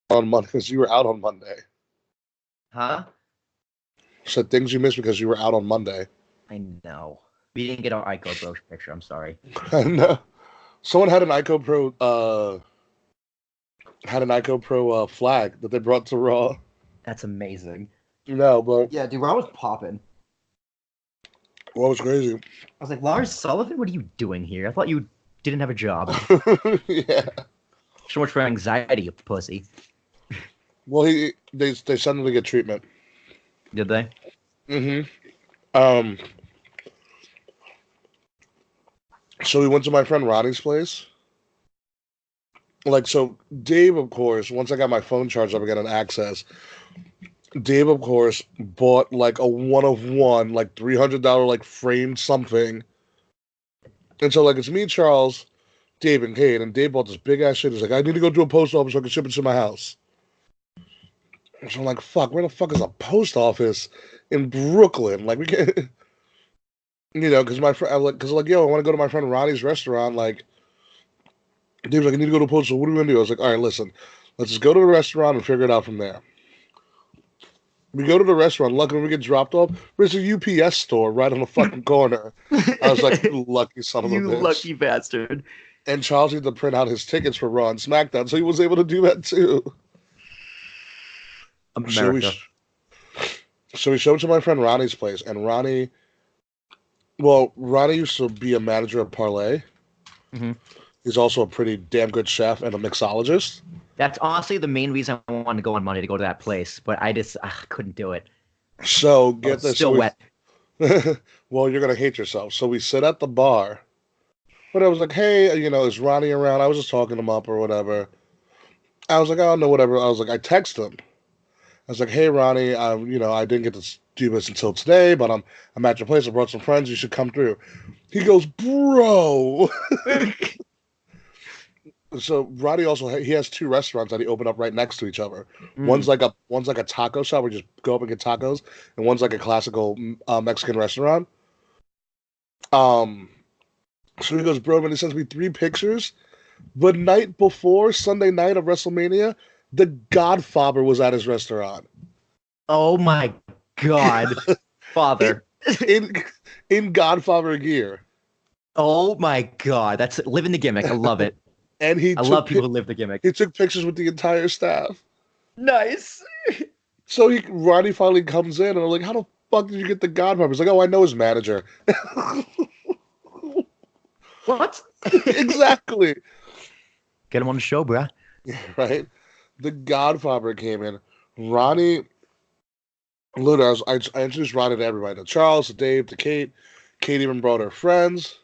on Monday because you were out on Monday. Huh? Said things you missed because you were out on Monday. I know. We didn't get our Ico Bro picture. I'm sorry. No. Someone had an Ico Pro flag that they brought to Raw. That's amazing. No, but Yeah, dude, Raw was popping. what was crazy? I was like, Lars Sullivan, what are you doing here? I thought you didn't have a job. Yeah. So much for anxiety, you pussy. Well, they sent him to get treatment. Did they? Mm-hmm. Um. So we went to my friend Ronnie's place. Like, so Dave, of course, once I got my phone charged up and got an access, Dave, of course, bought like a one of one, like $300 like framed something. And so like it's me, Charles, Dave, and Kate, and Dave bought this big ass shit. He's like, I need to go to a post office so I can ship it to my house. So I'm like, fuck, where the fuck is a post office in Brooklyn? Like we can't, because my friend, like, yo, I want to go to my friend Ronnie's restaurant. Like, Dave's like, I need to go to a post. So what are we gonna do? I was like, all right, listen, let's just go to the restaurant and figure it out from there. We go to the restaurant. Luckily, when we get dropped off, there's a UPS store right on the fucking corner. I was like, you lucky son of a You bitch. lucky bastard. And Charles had to print out his tickets for Raw and SmackDown, so he was able to do that too. America. So we showed to my friend Ronnie's place, and Ronnie used to be a manager at Parlay. Mm-hmm. He's also a pretty damn good chef and a mixologist. That's honestly the main reason I wanted to go on Monday to go to that place, but I just couldn't do it. So get this. Still wet. Well, you're gonna hate yourself. So we sit at the bar. But I was like, hey, is Ronnie around? I was just talking him up or whatever. I was like, oh no, whatever. I was like, I text him. I was like, hey Ronnie, I didn't get to do this until today, but I'm at your place. I brought some friends. You should come through. He goes, bro. So Ronnie also he has two restaurants that he opened up right next to each other. One's like a taco shop where you just go up and get tacos, and one's like a classical Mexican restaurant. So he goes, bro, and he sends me 3 pictures. The night before, Sunday night of WrestleMania, the Godfather was at his restaurant. Oh my God, Father. in Godfather gear. Oh my God, that's living the gimmick. I love it. And I love people who live the gimmick. He took pictures with the entire staff. Nice. So Ronnie finally comes in, and I'm like, how the fuck did you get the Godfather? He's like, oh, I know his manager. What? Exactly. Get him on the show, bruh. Right? The Godfather came in. Ronnie, literally, I introduced Ronnie to everybody. To Charles, to Dave, to Kate. Kate even brought her friends.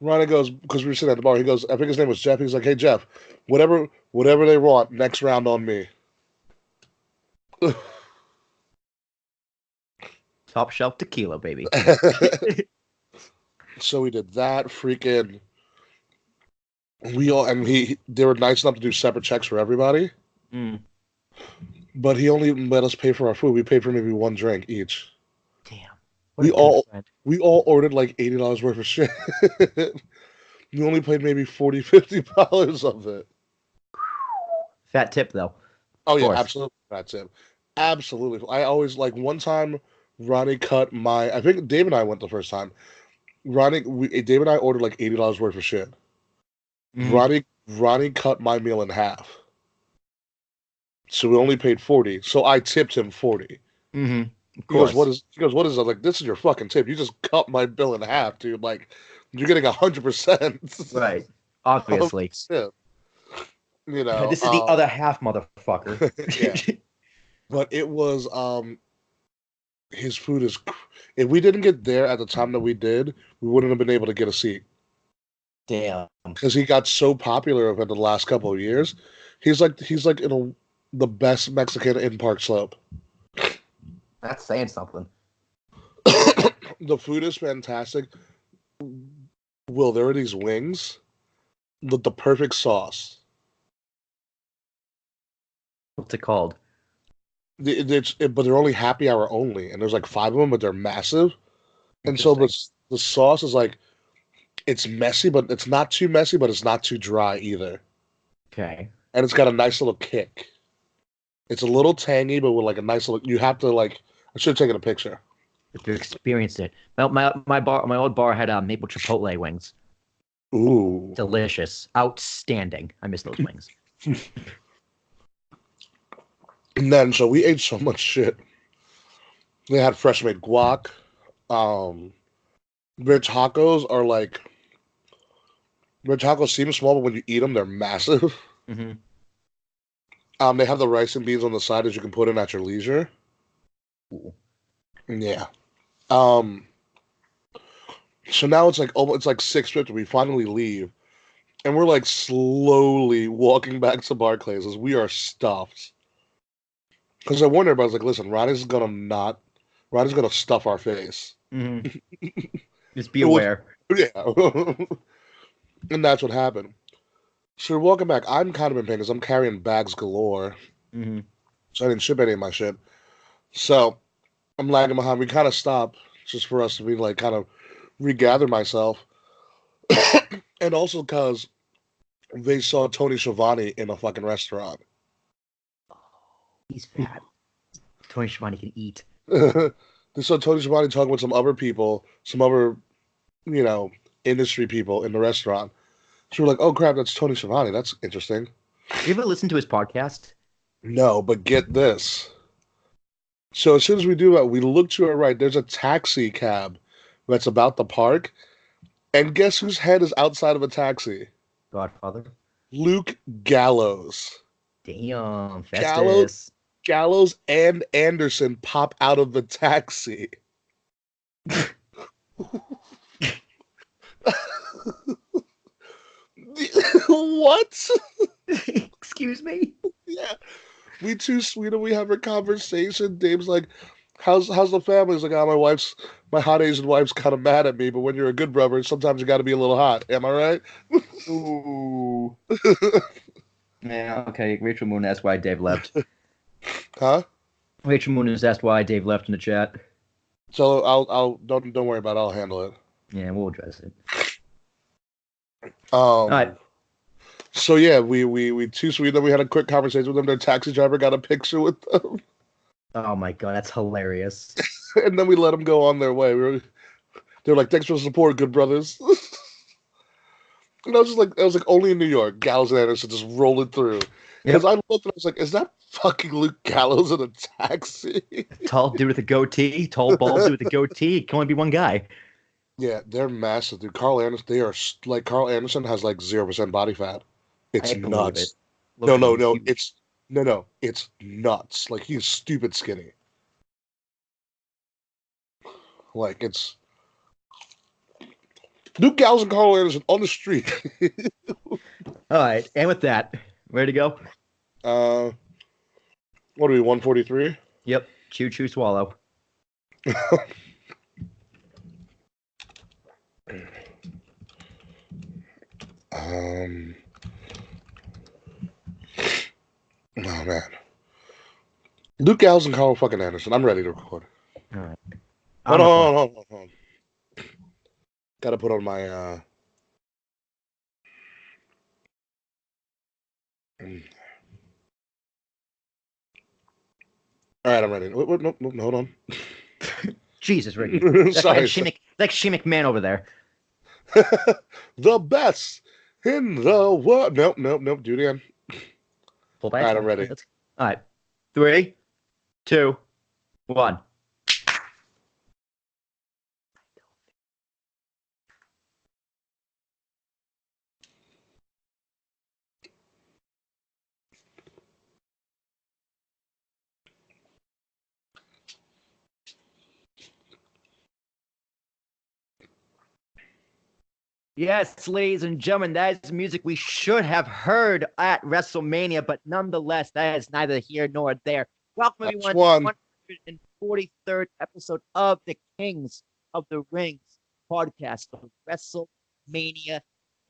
Ronnie goes, because we were sitting at the bar, he goes, I think his name was Jeff. He's like, hey, Jeff, whatever they want, next round on me. Top shelf tequila, baby. So we did that. Freaking, they were nice enough to do separate checks for everybody. But he only let us pay for our food. We paid for maybe 1 drink each. Damn. We all ordered like $80 worth of shit. You only paid maybe $40, $50 of it. Fat tip, though. Oh yeah, absolutely fat tip. Absolutely. I always one time Ronnie cut I think Dave and I went the first time. Dave and I ordered like $80 worth of shit. Ronnie cut my meal in half. So we only paid 40. So I tipped him 40. Mm-hmm. He goes, what is I was like, this is your fucking tip. You just cut my bill in half, dude. Like, you're getting 100%. Right. Obviously. Tip. This is the other half, motherfucker. Yeah. But it was his food is if we didn't get there at the time that we did, we wouldn't have been able to get a seat. Damn. Because he got so popular over the last couple of years. He's like the best Mexican in Park Slope. That's saying something. The food is fantastic. Will, there are these wings with the perfect sauce. What's it called? But they're only happy hour only, and there's like 5 of them, but they're massive. And so the sauce is it's messy, but it's not too messy, but it's not too dry either. Okay. and it's got a nice little kick. It's a little tangy, but with like a nice little. You have to like. I should have taken a picture. If you experienced it. My old bar had maple chipotle wings. Ooh. Delicious. Outstanding. I miss those wings. And then, so we ate so much shit. They had fresh made guac. Their tacos are like. Their tacos seem small, but when you eat them, they're massive. Mm-hmm. They have the rice and beans on the side that you can put in at your leisure. Ooh. Yeah. So now it's like 6:50. We finally leave, and we're like slowly walking back to Barclays as we are stuffed. Because I warned everybody, I was like, "Listen, Ronnie's gonna stuff our face." Mm-hmm. Just be It was, aware. yeah, and that's what happened. So we're walking back. I'm kind of in pain because I'm carrying bags galore, Mm-hmm. so I didn't ship any of my shit. So I'm lagging behind. We kind of stop just for us to be like kind of regather myself, and also because they saw Tony Schiavone in a fucking restaurant. He's fat. Tony Schiavone can eat. They saw Tony Schiavone talking with some other people, some other, you know, industry people in the restaurant. So we're like, oh crap, that's Tony Schiavone. That's interesting. You ever listen to his podcast? No, but get this. So as soon as we do that, we look to our right. There's a taxi cab that's about to park. And guess whose head is outside of a taxi? Godfather. Luke Gallows. Damn, Gallows, Festus. Gallows and Anderson pop out of the taxi. What? Excuse me? Yeah. We too sweet and we have a conversation. Dave's like, how's the family? He's like, oh, my hot Asian wife's kind of mad at me, but when you're a good brother, sometimes you got to be a little hot. Am I right? Ooh. Yeah, okay. Rachel Moon asked why Dave left. Huh? Rachel Moon has asked why Dave left in the chat. So I'll don't worry about it. I'll handle it. Yeah, we'll address it. All right. So yeah, we too sweet. Then we had a quick conversation with them. Their taxi driver got a picture with them. Oh my god, that's hilarious. And then we let them go on their way. They were like, thanks for the support, good brothers. And I was like, only in New York, Gallows and Anderson just rolling through. Because I looked and I was like, is that fucking Luke Gallows in a taxi? Tall dude with a goatee, tall bald dude with a goatee. It can only be one guy. Yeah, they're massive, dude. Carl Anderson has like 0% body fat. It's nuts. No, it's nuts. Like he's stupid skinny. Like it's Luke Gallows and Carl Anderson on the street. All right, and with that, ready to go? What are we, 143? Yep. Chew, chew, swallow. Oh man. Luke Gallows and Carl fucking Anderson. I'm ready to record. All right. Hold on. Gotta put on my All right, I'm ready. Nope, hold on. Jesus, Rickie. Sorry. Like Shane McMahon over there. The best in the world. Nope. Do it again. Pull back. All right, I'm ready. All right. 3, 2, 1. Yes, ladies and gentlemen, that is music we should have heard at WrestleMania, but nonetheless, that is neither here nor there. Welcome, everyone, to the 143rd episode of the Kings of the Rings podcast of WrestleMania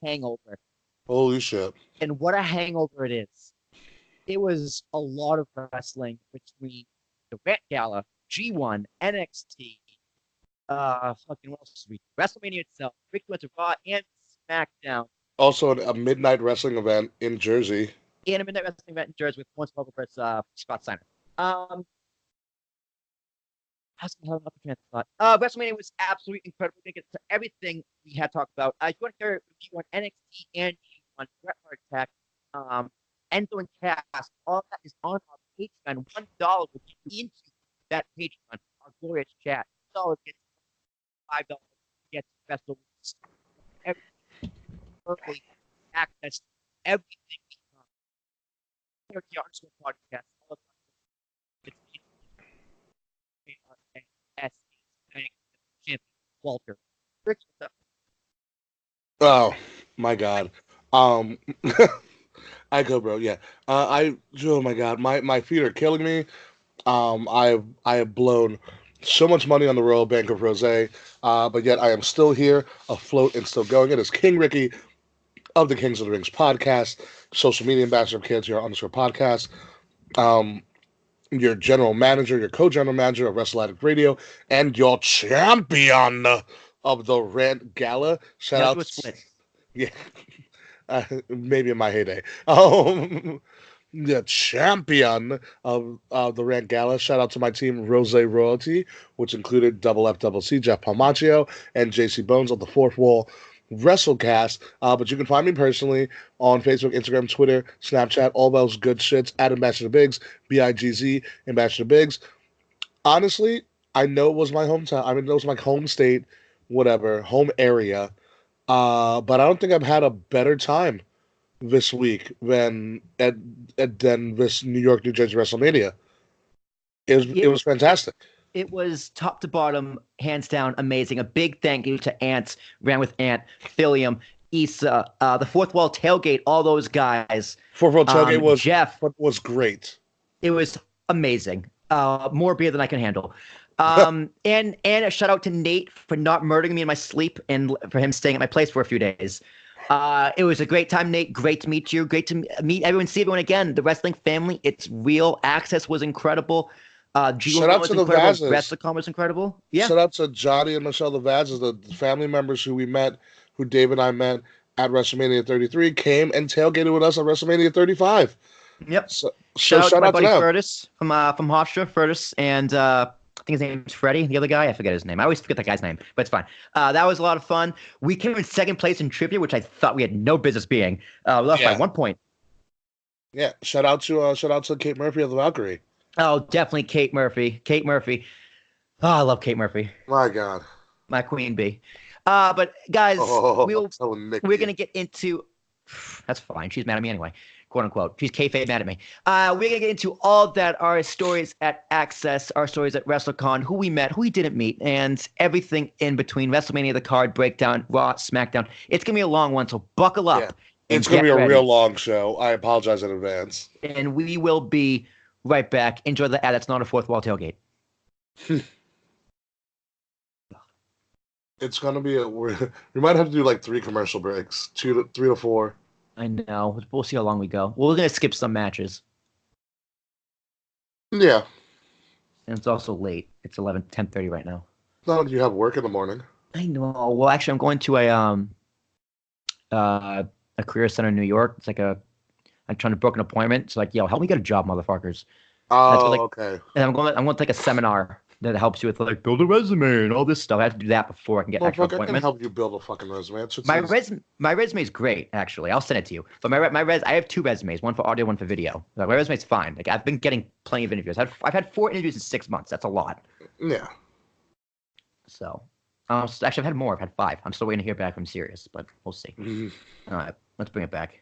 Hangover. Holy shit. And what a hangover it is. It was a lot of wrestling between the Red Gala, G1, NXT, fucking what else? WrestleMania itself. Rickie went to Raw and SmackDown. Also, a midnight wrestling event in Jersey. and a Midnight Wrestling event in Jersey with Once Local versus Scott Steiner. WrestleMania was absolutely incredible. We get to everything we had talked about. If you want to hear a review on NXT and on Bret Hart Attack, Enzo and Cass, all that is on our Patreon. $1 will get you into that Patreon, our glorious chat. $1 gets $5 gets special everything, early access to everything we have. Here to our podcast. Walter. Oh my God. I go, bro. Yeah. Oh my God. My feet are killing me. I have blown so much money on the Royal Bank of Rosé, but yet I am still here, afloat and still going. It is King Rickie of the Kings of the Rings podcast, social media ambassador of KOTR_podcast. Your general manager, your co-general manager of Wrestle Addict Radio, and your champion of the Rant Gala. Shout out to, yeah, maybe in my heyday. The champion of the Rant Gala. Shout out to my team, Rose Royalty, which included Double F Double C, Jeff Palmaccio, and JC Bones of the Fourth Wall WrestleCast. But you can find me personally on Facebook, Instagram, Twitter, Snapchat, all those good shits at Ambassador Biggs, BIGZ, Ambassador Biggs. Honestly, I know it was my hometown. I mean, it was my home state, whatever, home area. But I don't think I've had a better time this week than this New York, New Jersey WrestleMania. It was fantastic. It was top to bottom, hands down, amazing. A big thank you to Ants, Ran with Ant, Philium, Issa, the Fourth Wall Tailgate, all those guys. Fourth Wall Tailgate was Jeff. Was great. It was amazing. More beer than I can handle. And a shout out to Nate for not murdering me in my sleep and for him staying at my place for a few days. It was a great time, Nate. Great to meet you. Great to meet everyone, see everyone again. The wrestling family, it's real. Access was incredible. Shout out to the Vazes. WrestleCon was incredible. Yeah. Shout out to Johnny and Michelle the Vazes, the family members who Dave and I met at WrestleMania 33, came and tailgated with us at WrestleMania 35. Yep. So shout out to my buddy Furtis from Hofstra, Furtis, and I think his name's Freddie, the other guy. I forget his name. I always forget that guy's name, but it's fine. That was a lot of fun. We came in second place in trivia, which I thought we had no business being. We lost by 1 point. Yeah. Shout out to Kate Murphy of the Valkyrie. Oh, definitely Kate Murphy. Kate Murphy. Oh, I love Kate Murphy. My God. My queen bee. But guys, we're going to get into... That's fine. She's mad at me anyway. Quote unquote. She's kayfabe mad at me. We're going to get into all of that, our stories at Access, our stories at WrestleCon, who we met, who we didn't meet, and everything in between. WrestleMania, the card, breakdown, Raw, SmackDown. It's going to be a long one, so buckle up. Yeah. It's going to be a real long show. I apologize in advance. And we will be right back. Enjoy the ad. That's not a Fourth Wall Tailgate. It's going to be we might have to do like 3 commercial breaks, 3 to 4. I know. We'll see how long we go. We're going to skip some matches. Yeah. And it's also late. It's 10:30 right now. No, you have work in the morning. I know. Well, actually, I'm going to a career center in New York. It's like I'm trying to book an appointment. It's like, yo, help me get a job, motherfuckers. Oh, okay. And I'm going to take a seminar that helps you with like build a resume and all this stuff. I have to do that before I can get actual appointment. I can help you build a fucking resume. My resume is great, actually. I'll send it to you. But I have 2 resumes, one for audio, one for video. Like, my resume's fine. Like, I've been getting plenty of interviews. I've had 4 interviews in 6 months. That's a lot. Yeah. So, actually, I've had more. I've had 5. I'm still waiting to hear back from Sirius, but we'll see. All right, let's bring it back.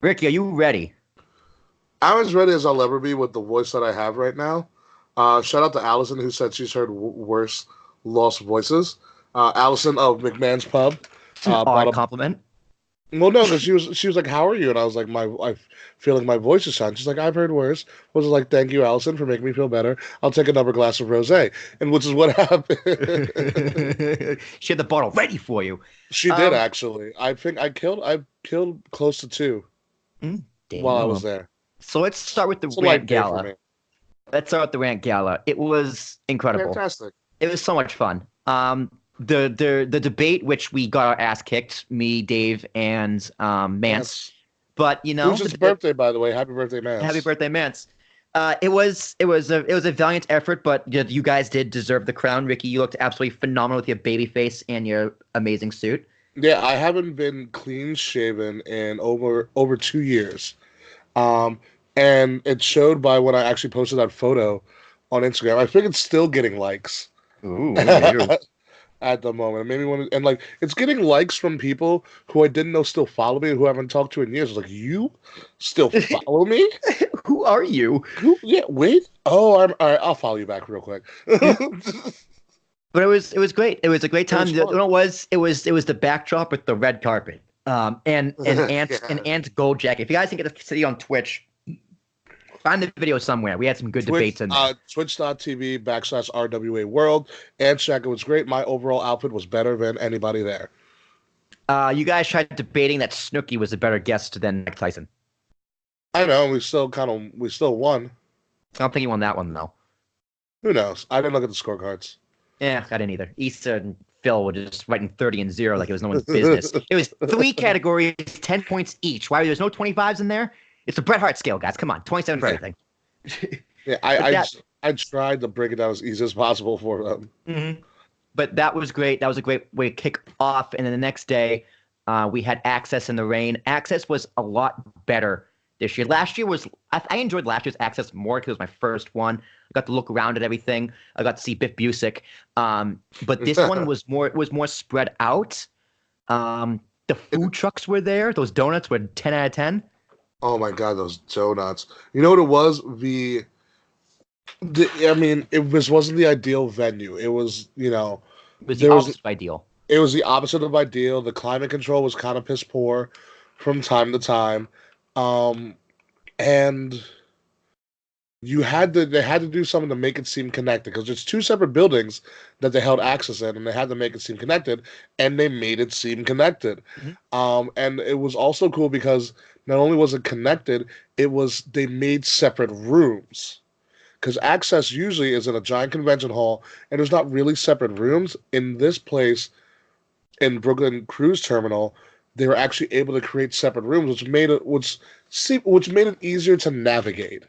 Rickie, are you ready? I'm as ready as I'll ever be with the voice that I have right now. Shout out to Allison, who said she's heard worse lost voices. Allison of McMahon's Pub. Odd compliment. Well, no, because she was like, "How are you?" And I was like, I feel like my voice is sound. She's like, "I've heard worse." I was like, "Thank you, Allison, for making me feel better. I'll take another glass of rosé," and which is what happened. She had the bottle ready for you. She did actually. I think I killed close to 2 while I was there. So let's start with the Rant Gala. Let's start with the Rant Gala. It was incredible. Fantastic. It was so much fun. the debate, which we got our ass kicked, me, Dave, and Mance. Yes. But it was his birthday, by the way. Happy birthday, Mance. Happy birthday, Mance. It was a valiant effort, but you guys did deserve the crown. Rickie, you looked absolutely phenomenal with your baby face and your amazing suit. Yeah, I haven't been clean shaven in over 2 years. And it showed by when I actually posted that photo on Instagram. I think it's still getting likes. Ooh, at the moment. It made me want to, and like it's getting likes from people who I didn't know still follow me, who I haven't talked to in years. I was like, you still follow me? Who are you? Who? Yeah, wait. Oh, all right. I'll follow you back real quick. But it was great. It was a great time. It was the backdrop with the red carpet. And Ant's gold jacket. If you guys can get to see on Twitch, find the video somewhere. We had some good debates in there. Twitch.tv/RWA World. Ant's jacket was great. My overall outfit was better than anybody there. You guys tried debating that Snooki was a better guest than Mike Tyson. I know. We still won. I don't think he won that one though. Who knows? I didn't look at the scorecards. Yeah, I didn't either. Issa and Phil were just writing 30 and 0 like it was no one's business. It was 3 categories, 10 points each. Why there's no 25s in there? It's a Bret Hart scale, guys. Come on, 27 for everything. Yeah, I tried to break it down as easy as possible for them. Mm-hmm. But that was great. That was a great way to kick off. And then the next day, we had Access in the Rain. Access was a lot better this year. Last year was I enjoyed last year's Access more because it was my first one. I got to look around at everything. I got to see Biff Busick. But this one was more spread out. The food trucks were there. Those donuts were 10 out of 10. Oh my god, those donuts! You know what it was? I mean, this wasn't the ideal venue. It was, it was the opposite of ideal. It was the opposite of ideal. The climate control was kind of piss poor from time to time, and they had to do something to make it seem connected because it's 2 separate buildings that they held Access in, and they had to make it seem connected, and they made it seem connected. Mm-hmm. And it was also cool because not only was it connected, they made separate rooms. Because Access usually is in a giant convention hall, and there's not really separate rooms. In this place, in Brooklyn Cruise Terminal, they were actually able to create separate rooms, which made it easier to navigate.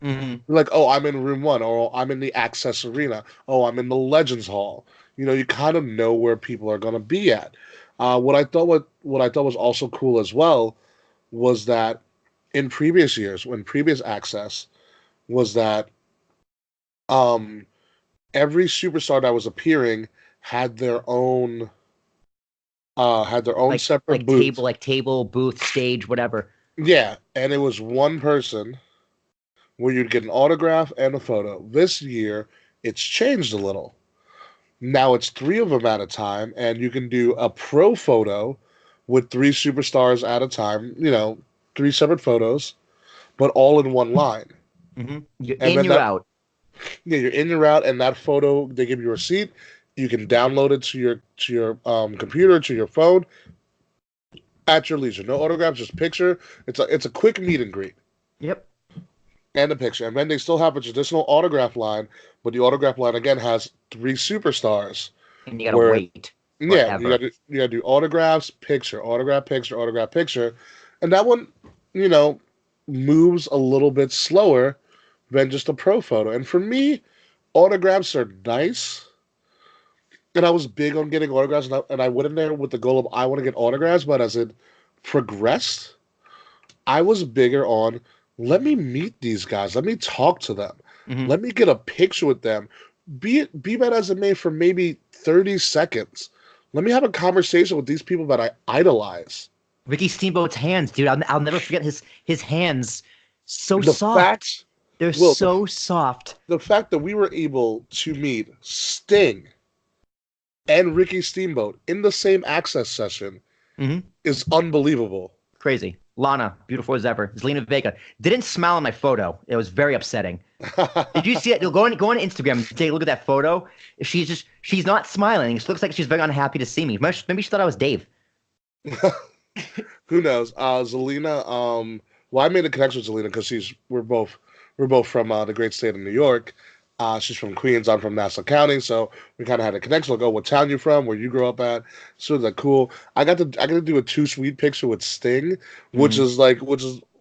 Mm-hmm. Like, oh, I'm in room 1, or I'm in the Access Arena. Oh, I'm in the Legends Hall. You kind of know where people are going to be at. What I thought was also cool as well was that in previous years, when previous Access was that every superstar that was appearing had their own separate booth. Table, booth, stage, whatever. Yeah, and it was one person where you'd get an autograph and a photo. This year, it's changed a little. Now it's 3 of them at a time, and you can do a pro photo with 3 superstars at a time. 3 separate photos, but all in one line. Mm-hmm. You're out. Yeah, you're in, you're out, and that photo, they give you a receipt. You can download it to your computer, to your phone, at your leisure. No autographs, just picture. It's a quick meet and greet. Yep. And a picture. And then they still have a traditional autograph line, but the autograph line, again, has 3 superstars. And you gotta wait. Yeah, you gotta do autographs, picture, autograph, picture, autograph, picture. And that one, moves a little bit slower than just a pro photo. And for me, autographs are nice. And I was big on getting autographs, and I went in there with the goal of I want to get autographs, but as it progressed, I was bigger on let me meet these guys, let me talk to them, let me get a picture with them, be that as it may for maybe 30 seconds. Let me have a conversation with these people that I idolize. Ricky Steamboat's hands, dude, I'll never forget his hands. So soft. They're so soft. The fact that we were able to meet Sting and Ricky Steamboat in the same Access session is unbelievable. Crazy. Lana, beautiful as ever. Zelina Vega didn't smile in my photo. It was very upsetting. Did you see it? Go on Instagram and take a look at that photo. She's not smiling. She looks like she's very unhappy to see me. Maybe she thought I was Dave. Who knows? Zelina. Well, I made a connection with Zelina because we're both from the great state of New York. She's from Queens. I'm from Nassau County, so we kind of had a connection. Like, oh, what town you from? Where you grew up at? So it's like cool. I got to do a Too Sweet picture with Sting, which is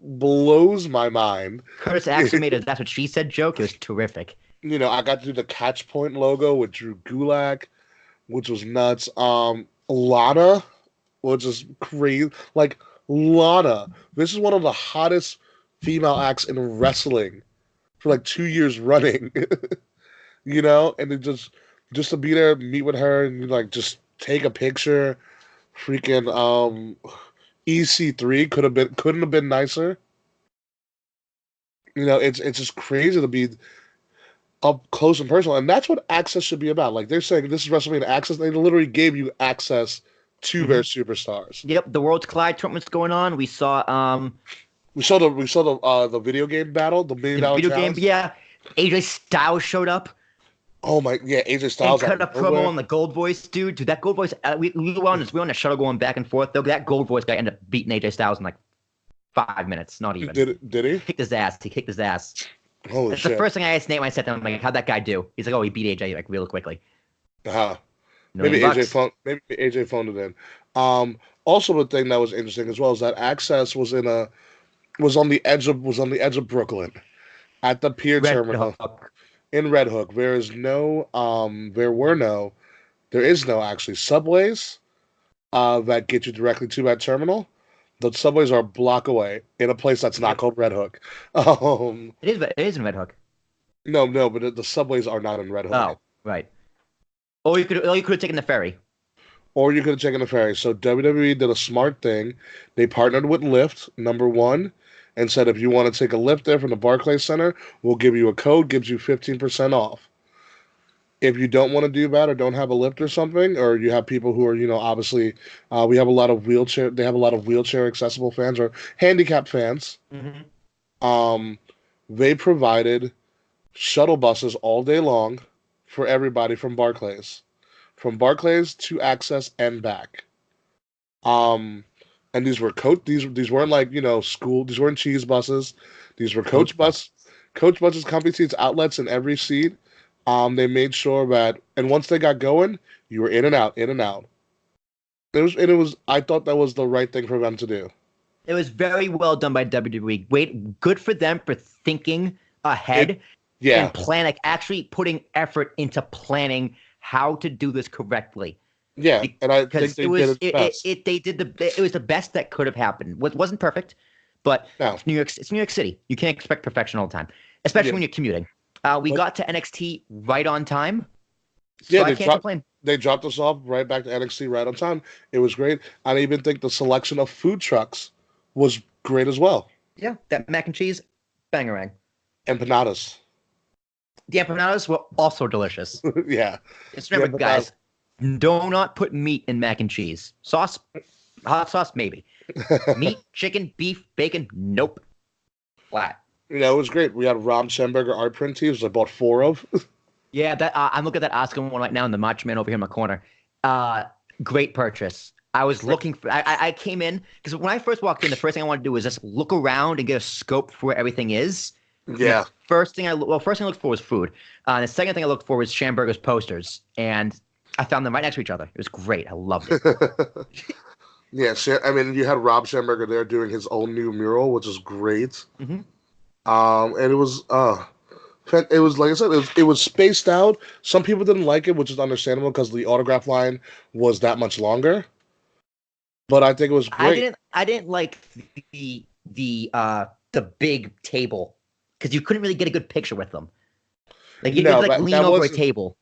blows my mind. Curtis actually made a "That's What She Said" joke. It was terrific. I got to do the Catch Point logo with Drew Gulak, which was nuts. Lana, which is crazy. Like Lana, this is one of the hottest female acts in wrestling for like 2 years running. And it just to be there, meet with her, and like just take a picture. Freaking EC3 couldn't have been nicer. It's just crazy to be up close and personal, and that's what Access should be about. Like they're saying, this is WrestleMania Access. They literally gave you access to their superstars. Yep, the Worlds Collide tournament's going on. We saw the video game battle, the $1 million video challenge. game. Yeah, AJ Styles showed up. Oh my, yeah, AJ Styles and cut a promo on the Gold Voice dude. Dude, that Gold Voice. We were on the shuttle going back and forth. Though that Gold Voice guy ended up beating AJ Styles in like 5 minutes. Not even. Did he? Kicked his ass. He kicked his ass. Holy That's shit. the first thing I asked Nate when I said to him, like, how'd that guy do? He's like, oh, he beat AJ like real quickly. Maybe AJ phoned it in. Also, the thing that was interesting as well is that Access was on the edge of Brooklyn, at the Pier Terminal in Red Hook. There is no actually subways that get you directly to that terminal. The subways are a block away in a place that's not called Red Hook. It is in Red Hook. No, but the subways are not in Red Hook. Oh, right. Or you could have taken the ferry. So WWE did a smart thing. They partnered with Lyft, number one, and said, if you want to take a Lyft there from the Barclays Center, we'll give you a code, gives you 15% off. If you don't want to do that or don't have a Lyft or something, or you have people who are, obviously, they have a lot of wheelchair accessible fans or handicapped fans. Mm-hmm. They provided shuttle buses all day long for everybody from Barclays to Access and back. And these were these weren't like, school, these weren't cheese buses. These were coach buses, company seats, outlets in every seat. They made sure that, and once they got going, you were in and out. I thought that was the right thing for them to do. It was very well done by WWE. Good for them for thinking ahead and actually putting effort into planning how to do this correctly. Yeah, and I think they did it best. It was the best that could have happened. It wasn't perfect, but it's New York City. You can't expect perfection all the time, especially when you're commuting. We got to NXT right on time. So I can't complain. They dropped us off right back to NXT right on time. It was great. I even think the selection of food trucks was great as well. Yeah, that mac and cheese, bangarang. Empanadas. The empanadas were also delicious. Yeah. Just remember, guys, do not put meat in mac and cheese. Sauce, hot sauce, maybe. Meat, chicken, beef, bacon, nope. Flat. Yeah, it was great. We had Rob Schenberger art print tees, I bought 4 of. Yeah, I'm looking at that Oscar one right now in the Macho Man over here in my corner. Great purchase. I was looking for. I came in because when I first walked in, the first thing I wanted to do was just look around and get a scope for where everything is. Yeah. First thing I looked for was food. The second thing I looked for was Schamberger's posters, and I found them right next to each other. It was great. I loved it. Yeah, I mean, you had Rob Schenberger there doing his own new mural, which is great. Mm-hmm. And it was like I said, it was spaced out. Some people didn't like it, which is understandable because the autograph line was that much longer. But I think it was great. I didn't like the big table because you couldn't really get a good picture with them. Like you could lean over a table.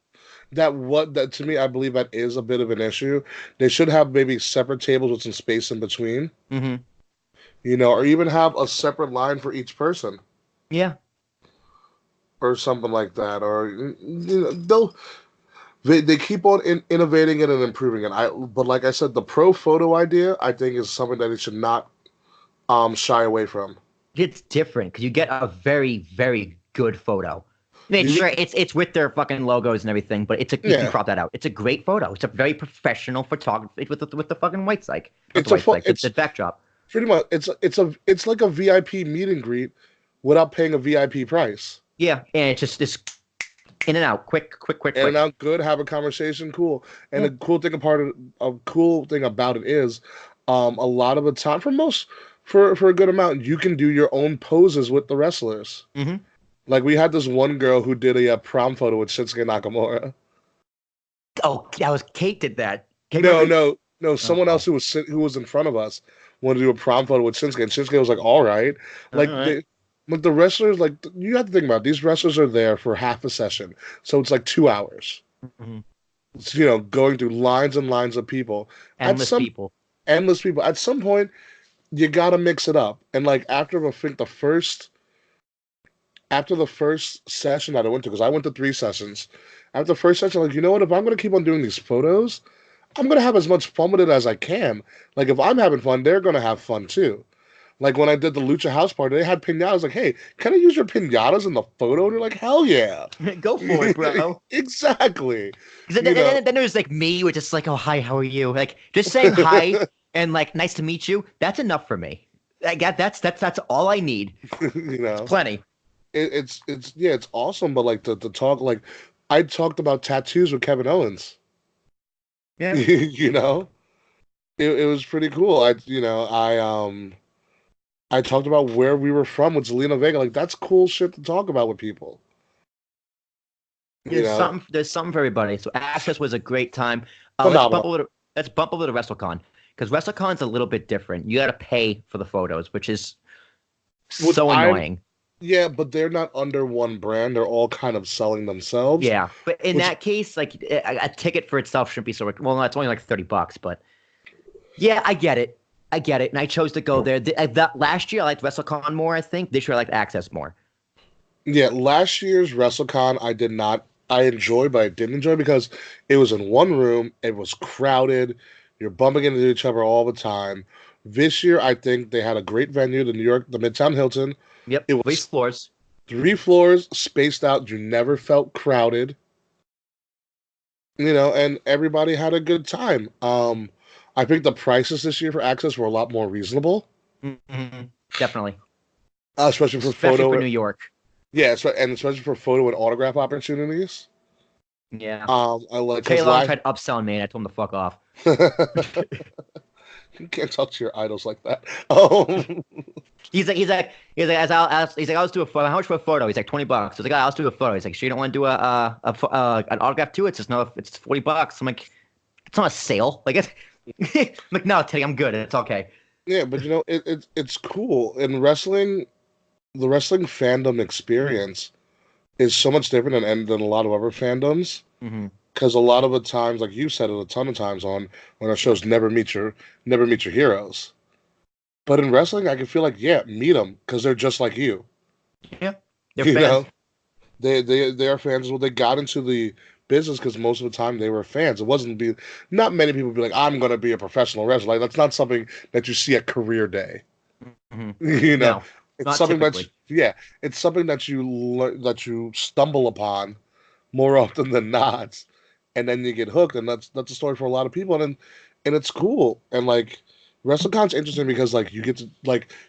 That to me, I believe that is a bit of an issue. They should have maybe separate tables with some space in between. Mm-hmm. Or even have a separate line for each person. Yeah. Or something like that. Or they keep on innovating it and improving it. But like I said, the pro photo idea, I think, is something that they should not shy away from. It's different because you get a very, very good photo. I mean, sure, it's with their fucking logos and everything, but you can crop that out. It's a great photo. It's a very professional photography with the fucking white psych. It's the backdrop. Pretty much, it's like a VIP meet and greet without paying a VIP price. Yeah, and it's just this In and out, quick. In and out, good. Have a conversation, cool. And Yeah. a cool thing about it is, a lot of the time, for a good amount, you can do your own poses with the wrestlers. Mm-hmm. Like we had this one girl who did a prom photo with Shinsuke Nakamura. Oh, that was Kate did that. Kate No, Murphy? no. Someone else who was in front of us wanted to do a prom photo with Shinsuke, and Shinsuke was like, "All right." Like All right. the wrestlers, like you have to think about it, these wrestlers are there for half a session, so it's like 2 hours. Mm-hmm. It's, going through lines and lines of people. Endless people. Endless people. At some point, you gotta mix it up. And like after I think after the first session that I went to, because I went to 3 sessions. After the first session, like, you know what? If I'm gonna keep on doing these photos, I'm gonna have as much fun with it as I can. Like if I'm having fun, they're gonna have fun too. Like when I did the Lucha House Party, they had pinatas. Like, hey, can I use your pinatas in the photo? And they're like, hell yeah. Go for it, bro. Exactly. Then there's like me, which is like, oh, hi, how are you? Like just saying hi and like nice to meet you. That's enough for me. That's all I need. It's plenty. It's awesome. But like to talk, like I talked about tattoos with Kevin Owens. Yeah. It was pretty cool. I talked about where we were from with Zelina Vega. Like that's cool shit to talk about with people. There's something for everybody. So Access was a great time. Let's bump over to WrestleCon, because WrestleCon's a little bit different. You got to pay for the photos, which is so annoying. Yeah, but they're not under one brand. They're all kind of selling themselves. Yeah, but in that case, like a ticket for itself shouldn't be so. Well, no, it's only like $30, but yeah, I get it. And I chose to go there. Last year I liked WrestleCon more. I think this year I liked Access more. Yeah, last year's WrestleCon I did not. I enjoyed, but I didn't enjoy because it was in one room. It was crowded. You're bumping into each other all the time. This year, I think they had a great venue, the Midtown Hilton. Yep, it was 3 floors. 3 floors, spaced out. You never felt crowded. And everybody had a good time. I think the prices this year for Access were a lot more reasonable. Mm-hmm. Definitely. Especially for New York. Yeah, and especially for photo and autograph opportunities. Yeah. I like. Taylor tried upselling me, and I told him to fuck off. You can't talk to your idols like that. He's like, I'll do a photo. How much for a photo? He's like $20. I was like, I'll do a photo. He's like, sure you don't want to do an autograph too? It's just it's $40. I'm like, it's not a sale. Like I'm like, no, Teddy, I'm good. It's okay. Yeah, but it's cool in wrestling. The wrestling fandom experience is so much different than a lot of other fandoms. Because a lot of the times, like you said it a ton of times on our shows, never meet your heroes. But in wrestling, I can feel like, yeah, meet them because they're just like you. Yeah, they're fans. They are fans. Well, they got into the business because most of the time they were fans. It wasn't not many people be like, I'm going to be a professional wrestler. Like that's not something that you see at career day. Mm-hmm. No, it's something it's something that you stumble upon more often than not, and then you get hooked, and that's a story for a lot of people, and it's cool. And like WrestleCon's interesting because like you get to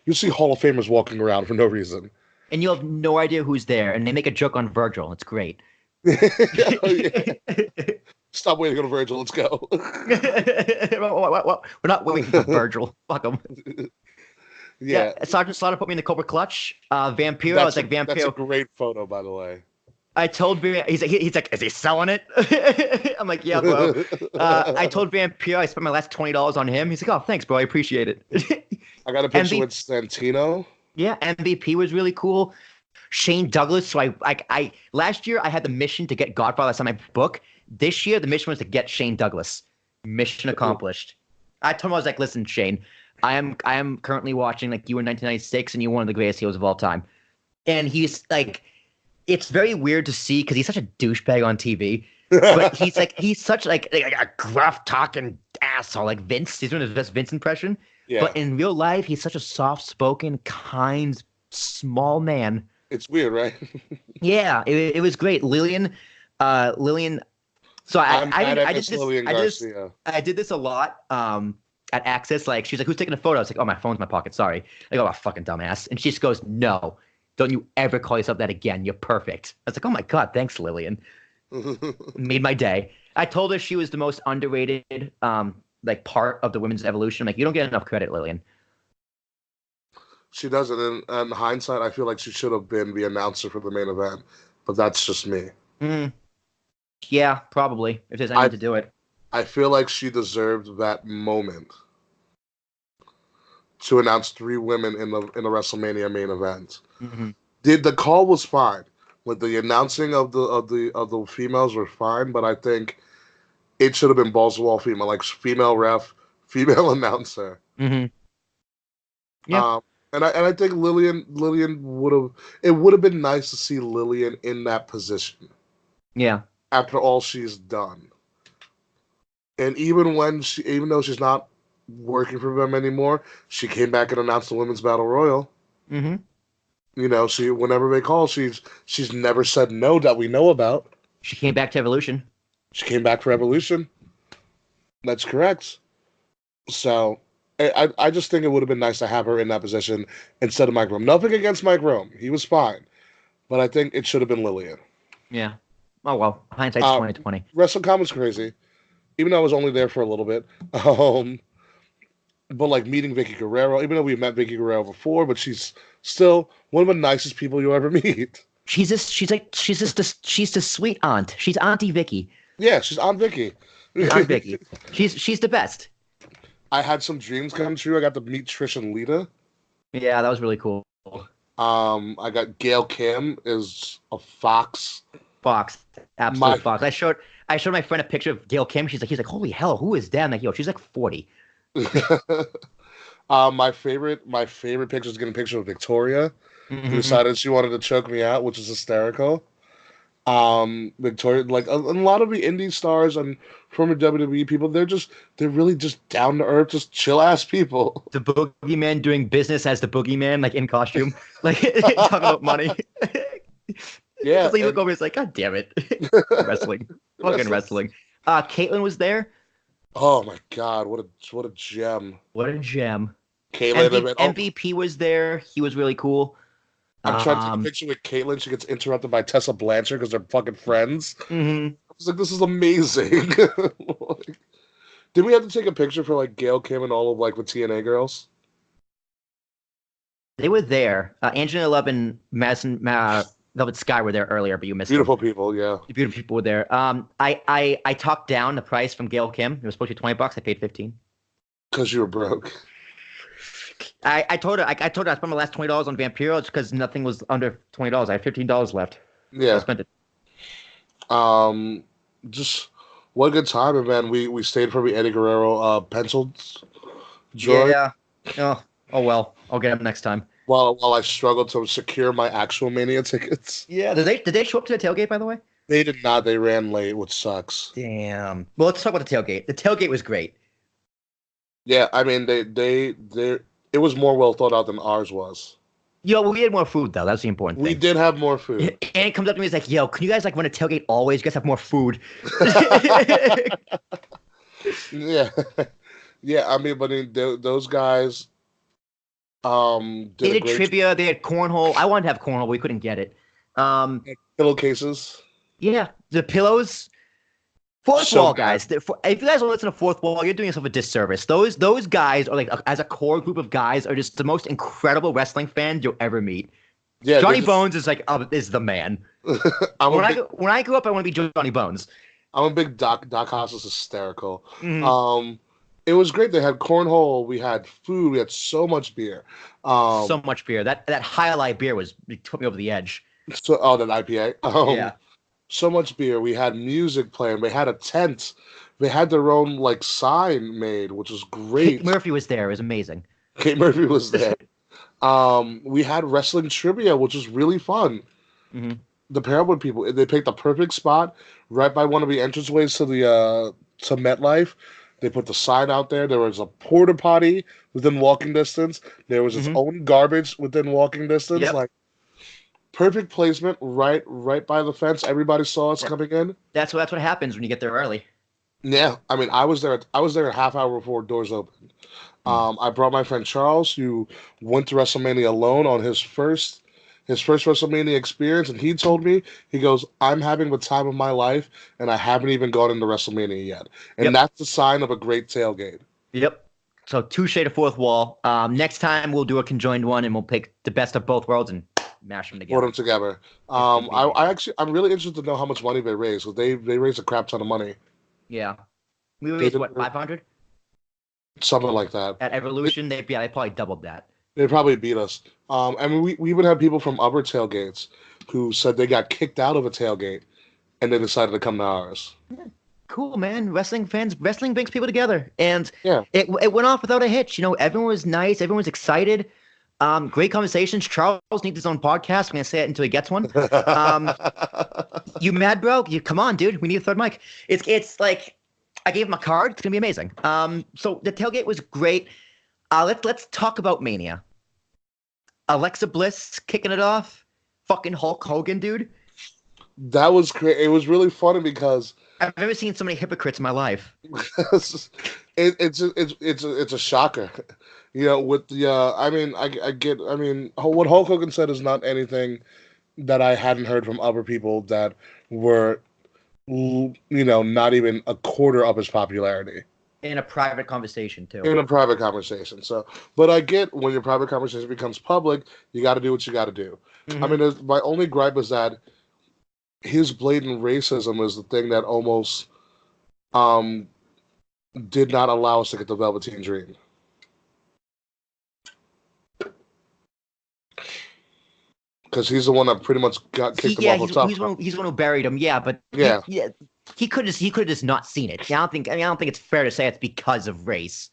you see Hall of Famers walking around for no reason, and you have no idea who's there, and they make a joke on Virgil. It's great. Stop waiting on Virgil. Let's go. We're not waiting for Virgil. Fuck him. Yeah, Sergeant Slaughter put me in the Cobra Clutch. Vampiro, I was like, Vampiro. That's a great photo, by the way. I told he's like, is he selling it? I'm like, yeah, bro. I told Vampiro I spent my last $20 on him. He's like, oh, thanks, bro. I appreciate it. I got a picture with Santino. Yeah, MVP was really cool. Shane Douglas. So I last year I had the mission to get Godfather. That's on my book. This year the mission was to get Shane Douglas. Mission accomplished. I told him, I was like, listen, Shane, I am currently watching like you in 1996, and you're one of the greatest heroes of all time. And he's like, it's very weird to see because he's such a douchebag on TV. But he's such like a gruff talking asshole, like Vince. He's doing his best Vince impression. Yeah. But in real life, he's such a soft-spoken, kind, small man. It's weird, right? Yeah, it was great. Lillian. So I did this a lot. At Access, like she's like, who's taking a photo? I was like, oh, my phone's in my pocket. Sorry. I go, oh, fucking dumbass. And she just goes, no. Don't you ever call yourself that again. You're perfect. I was like, oh my God, thanks, Lillian. Made my day. I told her she was the most underrated like part of the women's evolution. Like, you don't get enough credit, Lillian. She doesn't. In hindsight, I feel like she should have been the announcer for the main event, but that's just me. Yeah, probably, if there's anyone to do it. I feel like she deserved that moment to announce 3 women in the WrestleMania main event. The call was fine. With the announcing of the females were fine, but I think it should have been balls to wall female, like female ref, female announcer. Yeah. And I think Lillian would have. It would have been nice to see Lillian in that position. Yeah. After all she's done, and even though she's not working for them anymore, she came back and announced the Women's Battle Royal. You know, whenever they call, she's never said no that we know about. She came back to Evolution. She came back for Evolution. That's correct. So I just think it would have been nice to have her in that position instead of Mike Rome. Nothing against Mike Rome. He was fine. But I think it should have been Lillian. Yeah. Oh, well. Hindsight's 2020. WrestleCon was crazy. Even though I was only there for a little bit. But like meeting Vicky Guerrero, even though we met Vicky Guerrero before, but she's still one of the nicest people you'll ever meet. Yeah, she's Aunt Vicky. Aunt Vicky. She's the best. I had some dreams come true. I got to meet Trish and Lita. Yeah, that was really cool. I got Gail Kim is a fox. Absolute fox. I showed my friend a picture of Gail Kim. He's like, holy hell, who is that? I'm like, yo, she's like 40. My favorite picture is getting a picture of Victoria, who decided she wanted to choke me out, which is hysterical. Victoria, like a lot of the indie stars and former WWE people, they're really just down to earth, just chill ass people. The boogeyman doing business as the boogeyman, like in costume, like talking about money. Yeah, you look over, it's like, God damn it, wrestling, fucking wrestling. Caitlyn was there. Oh my God, what a gem! What a gem! Caitlyn, MVP was there. He was really cool. I'm trying to take a picture with Caitlyn. She gets interrupted by Tessa Blanchard because they're fucking friends. I was like, this is amazing. Like, did we have to take a picture for like Gail Kim and all of like the TNA girls? They were there. Angelina Love and Madison Velvet Sky were there earlier, but you missed Beautiful them. People, yeah. The beautiful people were there. I talked down the price from Gail Kim. It was supposed to be $20. I paid $15. Because you were broke. I told her I spent my last $20 on Vampiro because nothing was under $20. I had $15 left. Yeah. I spent it. Just what a good time, and man. We stayed for the Eddie Guerrero penciled joy. Yeah. Oh well. I'll get him next time. While I struggled to secure my actual Mania tickets. Yeah. Did they show up to the tailgate, by the way? They did not. They ran late, which sucks. Damn. Well, let's talk about the tailgate. The tailgate was great. Yeah, I mean it was more well thought out than ours was. Yo, we had more food though. That's the important thing. We did have more food. And it comes up to me, it's like, yo, can you guys like run a tailgate always? You guys have more food. Yeah. Yeah, I mean, but those guys they did trivia, they had cornhole. I wanted to have cornhole, but we couldn't get it. Pillowcases. Yeah, the pillows. Fourth wall guys. If you guys don't listen to Fourth Wall, you're doing yourself a disservice. Those guys are like, as a core group of guys, are just the most incredible wrestling fans you'll ever meet. Yeah, Johnny Bones is like is the man. When I grew up, I want to be Johnny Bones. I'm a big Doc Haas is hysterical. It was great. They had cornhole. We had food. We had so much beer. So much beer. That highlight beer took me over the edge. That IPA. Yeah. So much beer. We had music playing. We had a tent. They had their own like sign made, which was great. Kate Murphy was there. It was amazing. Kate Murphy was there. We had wrestling trivia, which was really fun. The pair up with people. They picked the perfect spot right by one of the entranceways to MetLife. They put the sign out there. There was a porta potty within walking distance. There was its own garbage within walking distance. Yep. Like perfect placement, right by the fence. Everybody saw us coming in. That's what happens when you get there early. Yeah, I mean, I was there a half hour before doors opened. I brought my friend Charles, who went to WrestleMania alone on his first his first WrestleMania experience, and he told me, he goes, I'm having the time of my life, and I haven't even gone into WrestleMania yet. And that's the sign of a great tailgate. Yep. So touche to fourth wall. Next time we'll do a conjoined one, and we'll pick the best of both worlds and mash them together. Put them together. I'm really interested to know how much money they raise. So they raised a crap ton of money. Yeah. We raised, what, 500? Something like that. At Evolution, they probably doubled that. They probably beat us. I mean, we even had people from other tailgates who said they got kicked out of a tailgate and they decided to come to ours. Yeah. Cool, man. Wrestling brings people together. And it went off without a hitch. You know, everyone was nice. Everyone was excited. Great conversations. Charles needs his own podcast. I'm going to say it until he gets one. You mad, bro? Come on, dude. We need a third mic. It's like, I gave him a card. It's going to be amazing. So the tailgate was great. Let's talk about Mania. Alexa Bliss kicking it off. Fucking Hulk Hogan, dude. That was great. It was really funny because I've never seen so many hypocrites in my life. it's a shocker. You know, with the I mean, what Hulk Hogan said is not anything that I hadn't heard from other people that were, you know, not even a quarter of his popularity. In a private conversation, too. In a private conversation. So, but I get when your private conversation becomes public, you got to do what you got to do. Mm-hmm. I mean, my only gripe is that his blatant racism is the thing that almost did not allow us to get the Velveteen Dream. Because he's the one that pretty much got kicked him off the top. He's the one who buried him. Yeah, but he could have just not seen it. I don't think it's fair to say it's because of race.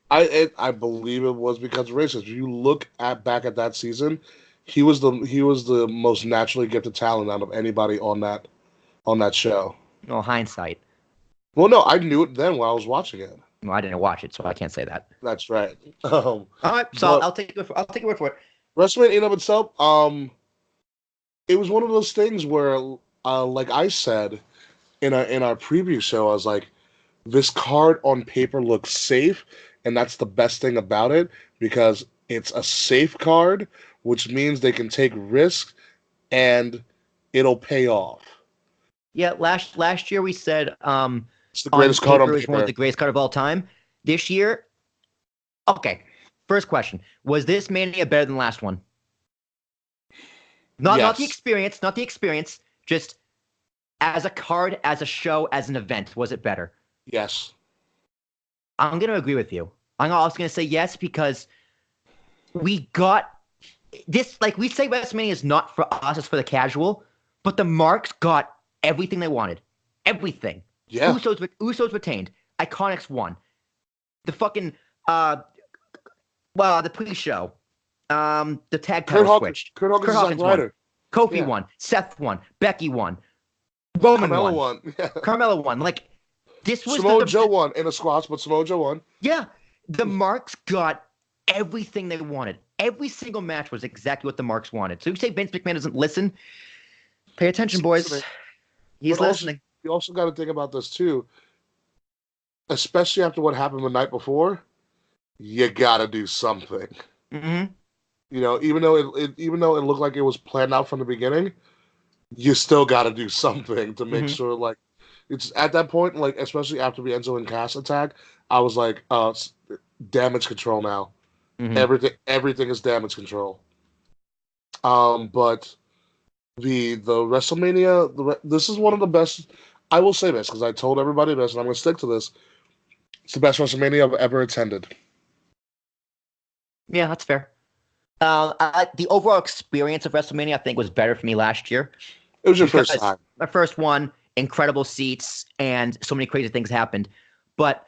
I believe it was because of race. If you look back at that season, he was the most naturally gifted talent out of anybody on that show. Well, hindsight. Well, no, I knew it then while I was watching it. Well, I didn't watch it, so I can't say that. That's right. All right, so I'll take your word for it. WrestleMania in and of itself, it was one of those things where, like I said in our preview show, I was like, this card on paper looks safe, and that's the best thing about it because it's a safe card, which means they can take risks and it'll pay off. Yeah, last year we said it's the greatest card on paper. One of the greatest card of all time. This year, okay. First question: was this Mania better than the last one? Not the experience. Just as a card, as a show, as an event, was it better? Yes. I'm gonna agree with you. I'm also gonna say yes because we got this. Like we say, WrestleMania is not for us; it's for the casual. But the Marks got everything they wanted. Everything. Yeah. Usos retained. Iconics won. The fucking the pre-show. The tag title switched. Kurt Hawkins won. Kofi won. Seth won. Becky won. Roman Carmella won. Yeah. Carmella won. Like this was Samoa Joe won in a squash, but Samoa Joe won. Yeah. The Marks got everything they wanted. Every single match was exactly what the Marks wanted. So you say Vince McMahon doesn't listen? Pay attention, boys. He's listening. You also got to think about this too, especially after what happened the night before. You got to do something. Mm-hmm. You know, even though it looked like it was planned out from the beginning, you still got to do something to make sure. Like, it's at that point, like especially after the Enzo and Cass attack, I was like, it's damage control now. Mm-hmm. Everything is damage control. But the WrestleMania, this is one of the best. I will say this because I told everybody this, and I'm going to stick to this. It's the best WrestleMania I've ever attended. Yeah, that's fair. The overall experience of WrestleMania, I think, was better for me last year. It was your first time. My first one, incredible seats, and so many crazy things happened. But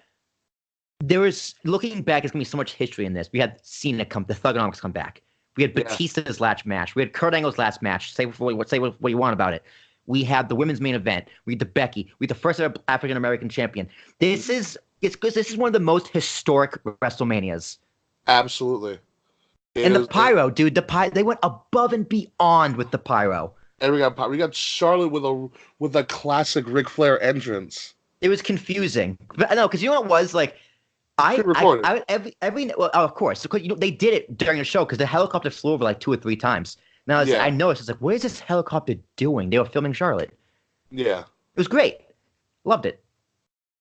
there was, looking back, there's going to be so much history in this. We had Cena the Thugonomics come back. We had Batista's last match. We had Kurt Angle's last match. Say what you want about it. We had the women's main event. We had the Becky. We had the first ever African American champion. This is one of the most historic WrestleManias. Absolutely. The pyro, dude. They went above and beyond with the pyro. And we got Charlotte with a classic Ric Flair entrance. It was confusing, but no, because you know what it was like. Of course, because they did it during the show because the helicopter flew over like 2 or 3 times. Now I noticed, it's like, what is this helicopter doing? They were filming Charlotte. Yeah. It was great. Loved it.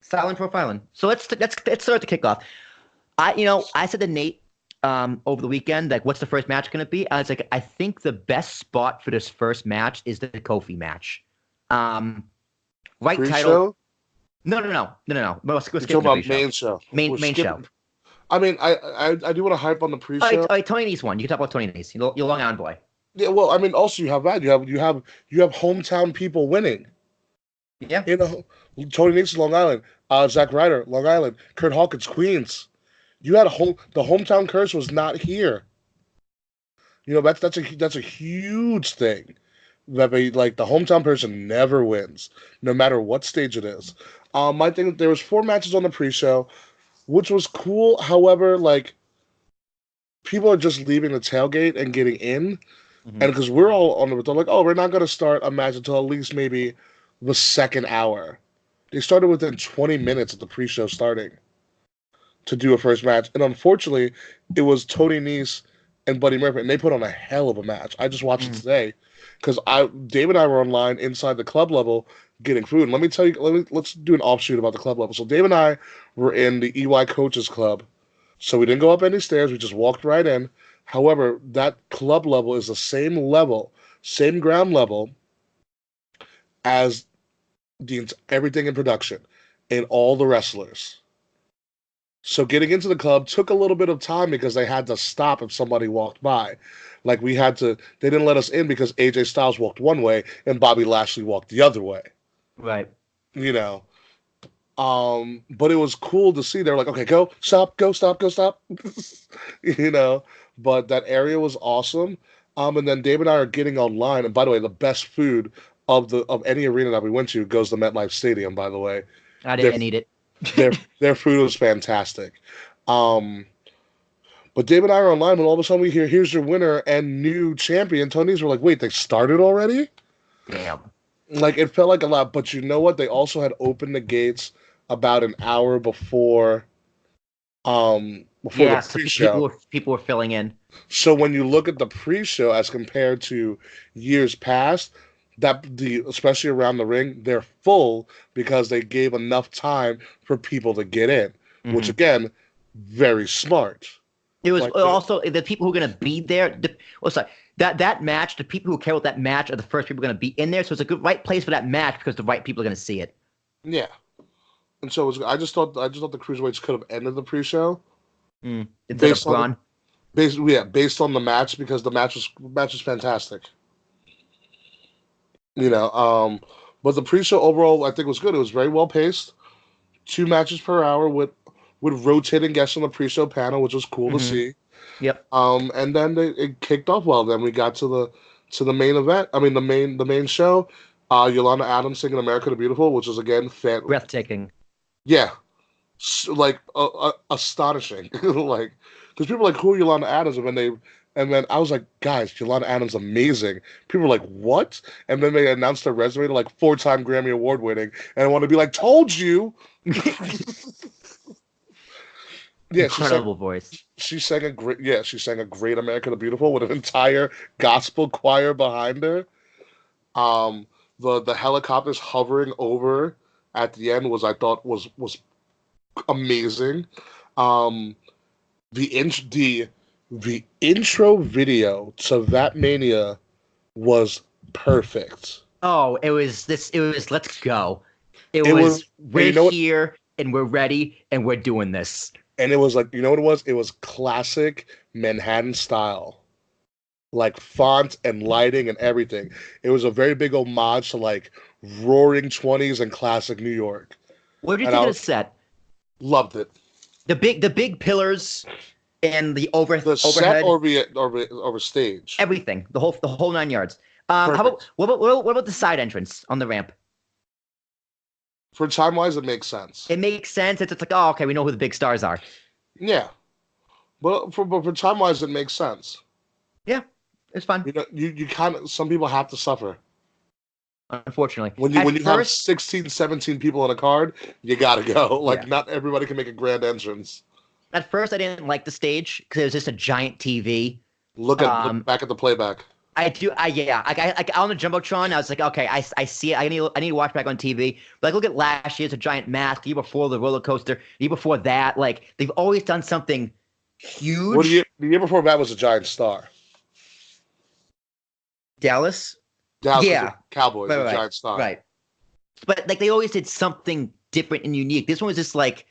Silent profiling. So let's start the kickoff. I said to Nate over the weekend, like, what's the first match going to be? I was like, I think the best spot for this first match is the Kofi match. Right Pre-show? title. No. We're talking about main show. Main show. I mean, I do want to hype on the pre-show. All right, Tony Nese won. You can talk about Tony Nese. You're Long Island boy. Yeah, well, I mean, also you have that. You have hometown people winning. Yeah. Tony Nese, Long Island. Zack Ryder, Long Island. Kurt Hawkins, Queens. You had the hometown curse was not here. That's a huge thing. That the hometown person never wins, no matter what stage it is. I think there was 4 matches on the pre-show, which was cool. However, people are just leaving the tailgate and getting in, and because we're all on the, they're like, oh, we're not going to start a match until at least maybe the second hour. They started within 20 minutes of the pre-show starting to do a first match, and unfortunately, it was Tony Nese and Buddy Murphy, and they put on a hell of a match. I just watched it today because Dave and I were online inside the club level getting food. And let me tell you, let's do an offshoot about the club level. So Dave and I were in the EY Coaches Club, so we didn't go up any stairs. We just walked right in. However, that club level is the same level, same ground level as everything in production and all the wrestlers. So getting into the club took a little bit of time because they had to stop if somebody walked by. They didn't let us in because AJ Styles walked one way and Bobby Lashley walked the other way. Right. But it was cool to see. They're like, okay, go, stop. But that area was awesome. And then Dave and I are getting online. And by the way, the best food of any arena that we went to goes to MetLife Stadium, by the way. I didn't eat it. their food was fantastic. But Dave and I are online, and all of a sudden we hear, here's your winner and new champion. Tony's were like, wait, they started already? Damn. It felt like a lot. But you know what? They also had opened the gates about an hour before the pre-show. People were filling in. So when you look at the pre-show as compared to years past, especially around the ring, they're full because they gave enough time for people to get in, which again, very smart. It was also the people who are going to be there. That match, the people who care about that match are the first people going to be in there. So it's a good right place for that match because the right people are going to see it. Yeah, and so I just thought the cruiserweights could have ended the pre-show based on the match because the match was fantastic. But the pre-show overall I think was good. It was very well paced. 2 matches per hour with rotating guests on the pre-show panel, which was cool to see. Yep. And then it kicked off well. Then we got to the main event. I mean the main show. Yolanda Adams singing "America the Beautiful," which was again breathtaking. Yeah, astonishing. Because people are like, who are Yolanda Adams? And then I was like, guys, Yolanda Adams amazing. People were like, what? And then they announced her resume to 4-time Grammy Award winning, and I want to be like, told you. Yeah, incredible voice. She sang a great America the Beautiful with an entire gospel choir behind her. The helicopters hovering over at the end I thought was amazing. The intro video to that Mania was perfect. Oh, it was let's go. We're here and we're ready and we're doing this. And it was you know what it was? It was classic Manhattan style. Font and lighting and everything. It was a very big homage to roaring 20s and classic New York. What did you think of the set? Loved it. The big pillars and the overhead. Set or stage. Everything. The whole 9 yards. What about the side entrance on the ramp? For time-wise, it makes sense. It makes sense. It's oh, okay, we know who the big stars are. Yeah. But for time-wise, it makes sense. Yeah, it's fun. You kind of, some people have to suffer. Unfortunately. When you have 16, 17 people on a card, you gotta go. Not everybody can make a grand entrance. At first, I didn't like the stage because it was just a giant TV. Look at back at the playback. I do. On the jumbotron, I was like, okay, I see it. I need to watch back on TV. But like, look at last year. It's a giant mask. The year before, the roller coaster. The year before that, like they've always done something huge. Well, the year before that was a giant star. Dallas. Yeah, Cowboys, right, a giant star. Right. But like they always did something different and unique. This one was just like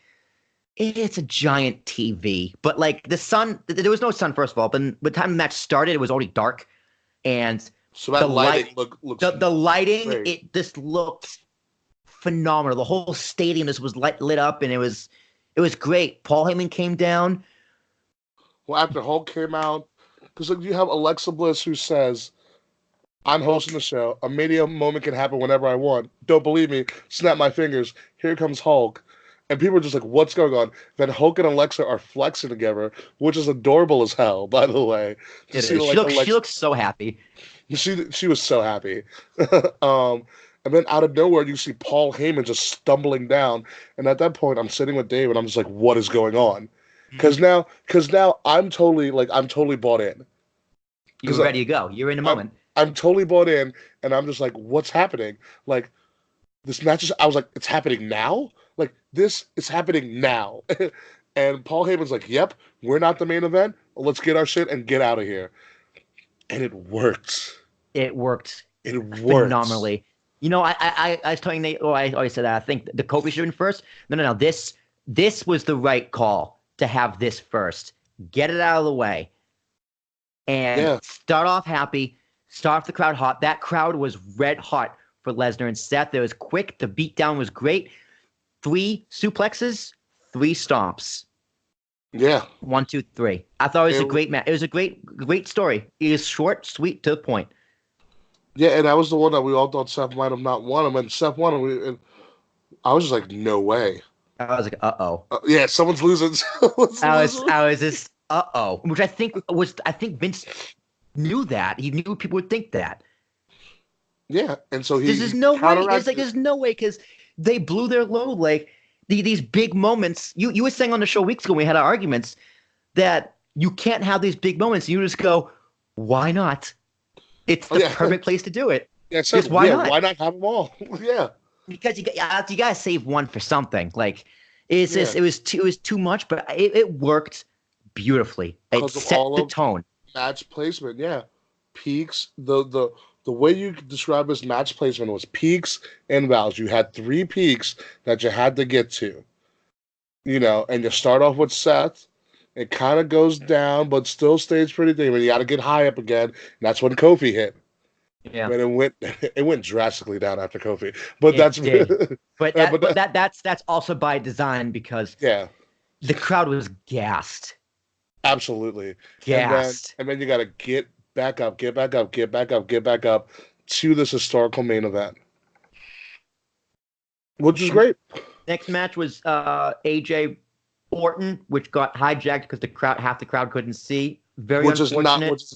it's a giant TV. But like the sun, there was no sun first of all. But by the time the match started, it was already dark. And so that lighting looks the lighting, great. it just looked phenomenal. The whole stadium just was lit up, and it was great. Paul Heyman came down. Well, after Hulk came out, because you have Alexa Bliss who says, "I'm hosting the show. A mania moment can happen whenever I want. Don't believe me? Snap my fingers. Here comes Hulk." And people are just like, what's going on? Then Hulk and Alexa are flexing together, which is adorable as hell, by the way. She looks so happy. She was so happy. And then out of nowhere, you see Paul Heyman just stumbling down. And at that point, I'm sitting with Dave, and I'm just like, what is going on? Because now I'm totally bought in. You're ready to go. You're in the moment. I'm totally bought in, and I'm just like, what's happening? Like, this match I was like, it's happening now? Like, this is happening now. And Paul Heyman's like, yep, we're not the main event. Let's get our shit and get out of here. And it worked. It worked phenomenally. You know, I was telling Nate, I always said that. I think the Kofi should have been first. No. This was the right call to have this first. Get it out of the way. And start off happy. Start off the crowd hot. That crowd was red hot for Lesnar and Seth. It was quick. The beatdown was great. 3 suplexes, 3 stomps. Yeah. 1, 2, 3. I thought it was a great match. It was a great story. It is short, sweet, to the point. Yeah, and that was the one that we all thought Seth might have not won him, and Seth won him. And I was just like, no way. I was like, uh-oh. Yeah, someone's losing. I was just, uh-oh. Which I think Vince knew that. He knew people would think that. Yeah, and so there's no way. There's no way because they blew their load. Like these big moments. You were saying on the show weeks ago when we had our arguments that you can't have these big moments. You just go, why not? It's the perfect place to do it. Yeah, so, why not? Why not have them all? Yeah, because you gotta save one for something. Like it was too much, but it worked beautifully. It set the tone. Match placement, yeah. Peaks. The way you describe this match placement was peaks and valleys. You had 3 peaks that you had to get to. You know, and you start off with Seth. It kind of goes down, but still stays pretty deep. And you got to get high up again. And that's when Kofi hit. Yeah, and it went drastically down after Kofi. But that's also by design because the crowd was gassed. Absolutely gassed. And then you got to get back up to this historical main event, which is great. Next match was AJ Orton, which got hijacked because half the crowd couldn't see. Which is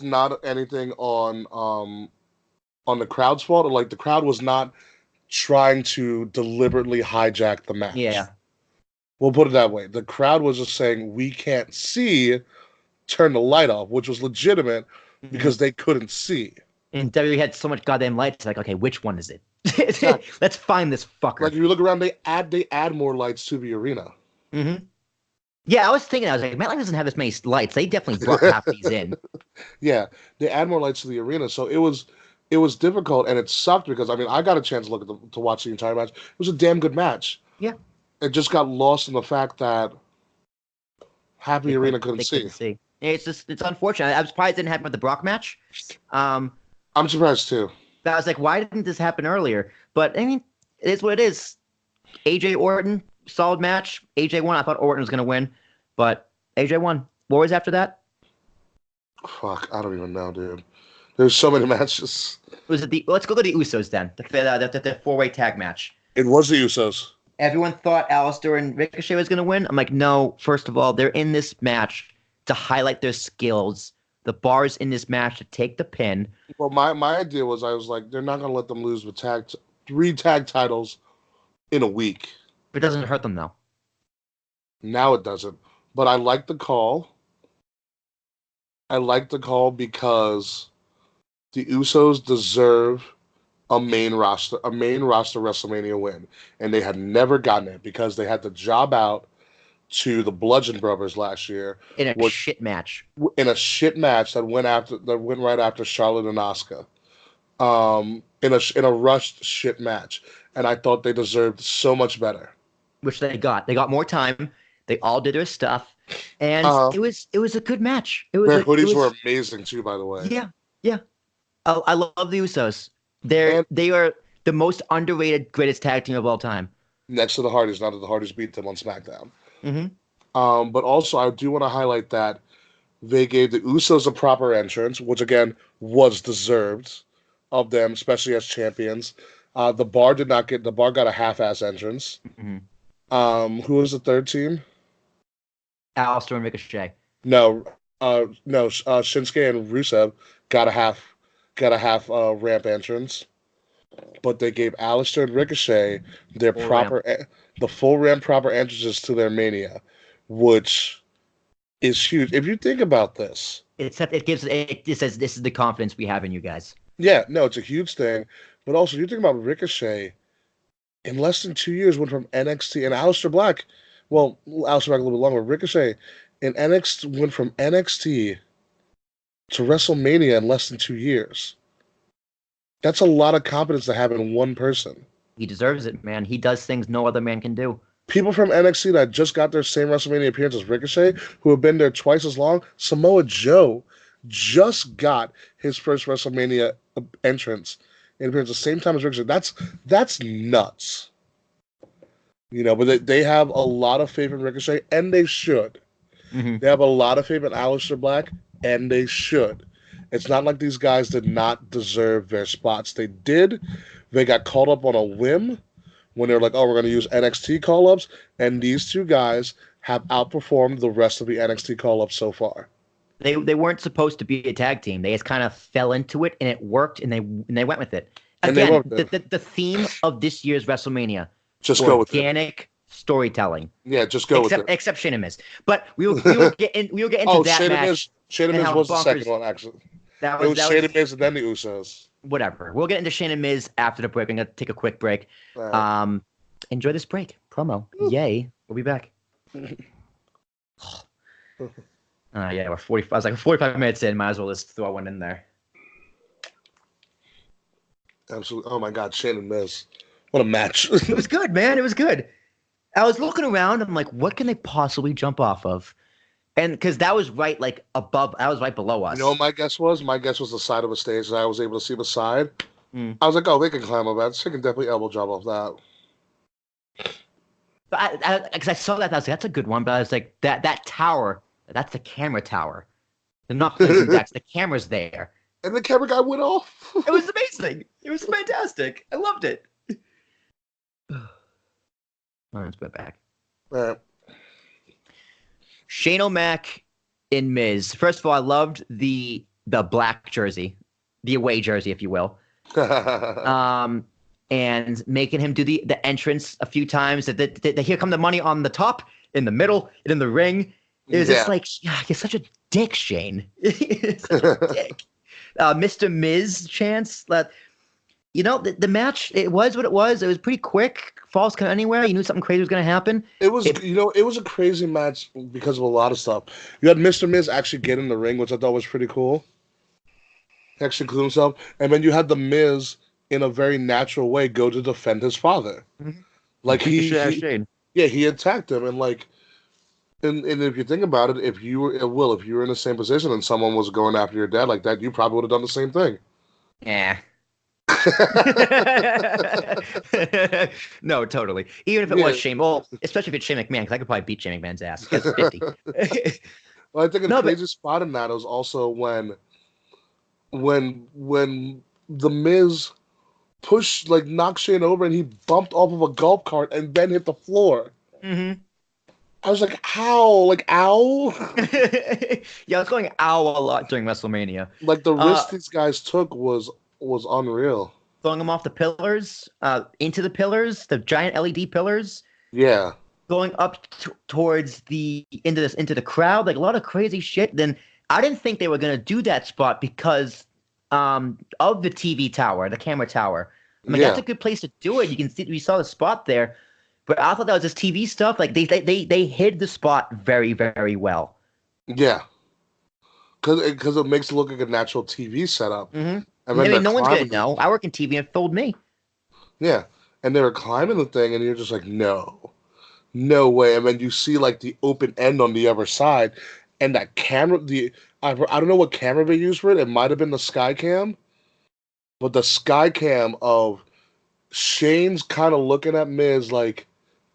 not anything on the crowd's fault. Or like the crowd was not trying to deliberately hijack the match. Yeah, we'll put it that way. The crowd was just saying we can't see. Turn the light off, which was legitimate. Because they couldn't see. And WWE had so much goddamn lights. It's like, okay, which one is it? Let's find this fucker. Like, if you look around, they add more lights to the arena. Mm-hmm. Yeah, I was like, MetLife doesn't have this many lights. They definitely brought half these in. Yeah, they add more lights to the arena. So it was difficult, and it sucked because, I mean, I got a chance to watch the entire match. It was a damn good match. Yeah. It just got lost in the fact that half the arena couldn't see. It's unfortunate. I'm surprised it didn't happen with the Brock match. I'm surprised too. I was like, why didn't this happen earlier? But I mean, it is what it is. AJ Orton, solid match. AJ won. I thought Orton was going to win, but AJ won. What was after that? Fuck, I don't even know, dude. There's so many matches. Was it let's go to the Usos then. The 4-way tag match. It was the Usos. Everyone thought Aleister and Ricochet was going to win. I'm like, no. First of all, they're in this match to highlight their skills. The bar's in this match to take the pin. Well, my idea was, I was like, they're not going to let them lose with 3 tag titles in a week. It doesn't hurt them, though. Now it doesn't. But I like the call. I like the call because The Usos deserve a main roster WrestleMania win, and they had never gotten it because they had to job out to the Bludgeon Brothers last year in a shit match. In a shit match that went right after Charlotte and Asuka. In a rushed shit match, and I thought they deserved so much better. Which they got. They got more time. They all did their stuff, and it was a good match. Their hoodies were amazing too, by the way. Yeah, yeah. I love the Usos. They are the most underrated, greatest tag team of all time. Next to the Hardys, now that the Hardys beat them on SmackDown. Mm-hmm. But also, I do want to highlight that they gave the Usos a proper entrance, which again was deserved of them, especially as champions. The Bar got a half-ass entrance. Mm-hmm. Who was the third team? Aleister and Ricochet. No. Shinsuke and Rusev got a half ramp entrance, but they gave Aleister and Ricochet the full ramp proper entrances to their Mania, which is huge. If you think about this, it says this is the confidence we have in you guys. Yeah, no, it's a huge thing, but also you think about Ricochet. In less than 2 years, went from NXT and Aleister Black. Well, Aleister Black a little bit longer. Ricochet in NXT went from NXT to WrestleMania in less than 2 years. That's a lot of confidence to have in one person. He deserves it, man. He does things no other man can do. People from NXT that just got their same WrestleMania appearance as Ricochet, who have been there twice as long. Samoa Joe just got his first WrestleMania entrance and appearance the same time as Ricochet. That's nuts. But they have a lot of faith in Ricochet, and they should. Mm-hmm. They have a lot of faith in Aleister Black, and they should. It's not like these guys did not deserve their spots. They did. They got called up on a whim when they were like, oh, we're going to use NXT call-ups, and these two guys have outperformed the rest of the NXT call-ups so far. They weren't supposed to be a tag team. They just kind of fell into it, and it worked, and they went with it. Again, the theme of this year's WrestleMania. Just go with it. Organic storytelling. Yeah, just go with it. Except Shane and Miz. But we will get into that match. Shane and Miz was the second one, actually. It was Shane and Miz and then the Usos. Whatever. We'll get into Shane and Miz after the break. I'm going to take a quick break. Right. Enjoy this break. Promo. Yay. We'll be back. Yeah, we're 45. I was like 45 minutes in. Might as well just throw one in there. Absolutely. Oh my God, Shane and Miz. What a match. It was good, man. It was good. I was looking around. I'm like, what can they possibly jump off of? And because that was right, like above, I was right below us. You know what my guess was? My guess was the side of a stage, and I was able to see the side. I was like, oh, they can climb up that. They can definitely elbow drop off that. But because I saw that, I was like, that's a good one. But I was like, that tower, that's the camera tower. They're not placing decks. The camera's there. And the camera guy went off. It was amazing. It was fantastic. I loved it. Let's go back. All right. Shane O'Mac and Miz. First of all, I loved the black jersey, the away jersey, if you will. And making him do the entrance a few times. Here come the money on the top, in the middle, and in the ring. It was just like, you're such a dick, Shane. Such a dick. Mr. Miz chance. The match, it was what it was. It was pretty quick. Falls come anywhere. You knew something crazy was going to happen. It was a crazy match because of a lot of stuff. You had Mr. Miz actually get in the ring, which I thought was pretty cool. He actually included himself. And then you had the Miz, in a very natural way, go to defend his father. Mm-hmm. Like he attacked him, and if you think about it, if you were in the same position and someone was going after your dad like that, you probably would have done the same thing. Yeah. No, totally. Even if it was Shane, well, especially if it's Shane McMahon, because I could probably beat Shane McMahon's ass. He has 50. Well, I think a crazy spot in that was also when the Miz knocked Shane over and he bumped off of a golf cart and then hit the floor. Mm-hmm. I was like, ow, like, ow. Yeah, I was going ow a lot during WrestleMania. Like, the risk these guys took was unreal. Throwing them off the pillars, into the pillars, the giant LED pillars. Yeah. Going up towards into the crowd, like a lot of crazy shit. Then I didn't think they were gonna do that spot because of the TV tower, the camera tower. I mean, that's a good place to do it. You can see we saw the spot there, but I thought that was just TV stuff. Like they hid the spot very, very well. Yeah, because it makes it look like a natural TV setup. Mm-hmm. I mean, no one's gonna know. I work in TV, and it fooled me. Yeah, and they were climbing the thing, and you're just like, no way. And then you see like the open end on the other side, and that camera. I don't know what camera they used for it. It might have been the sky cam, but the sky cam of Shane's kind of looking at Miz like,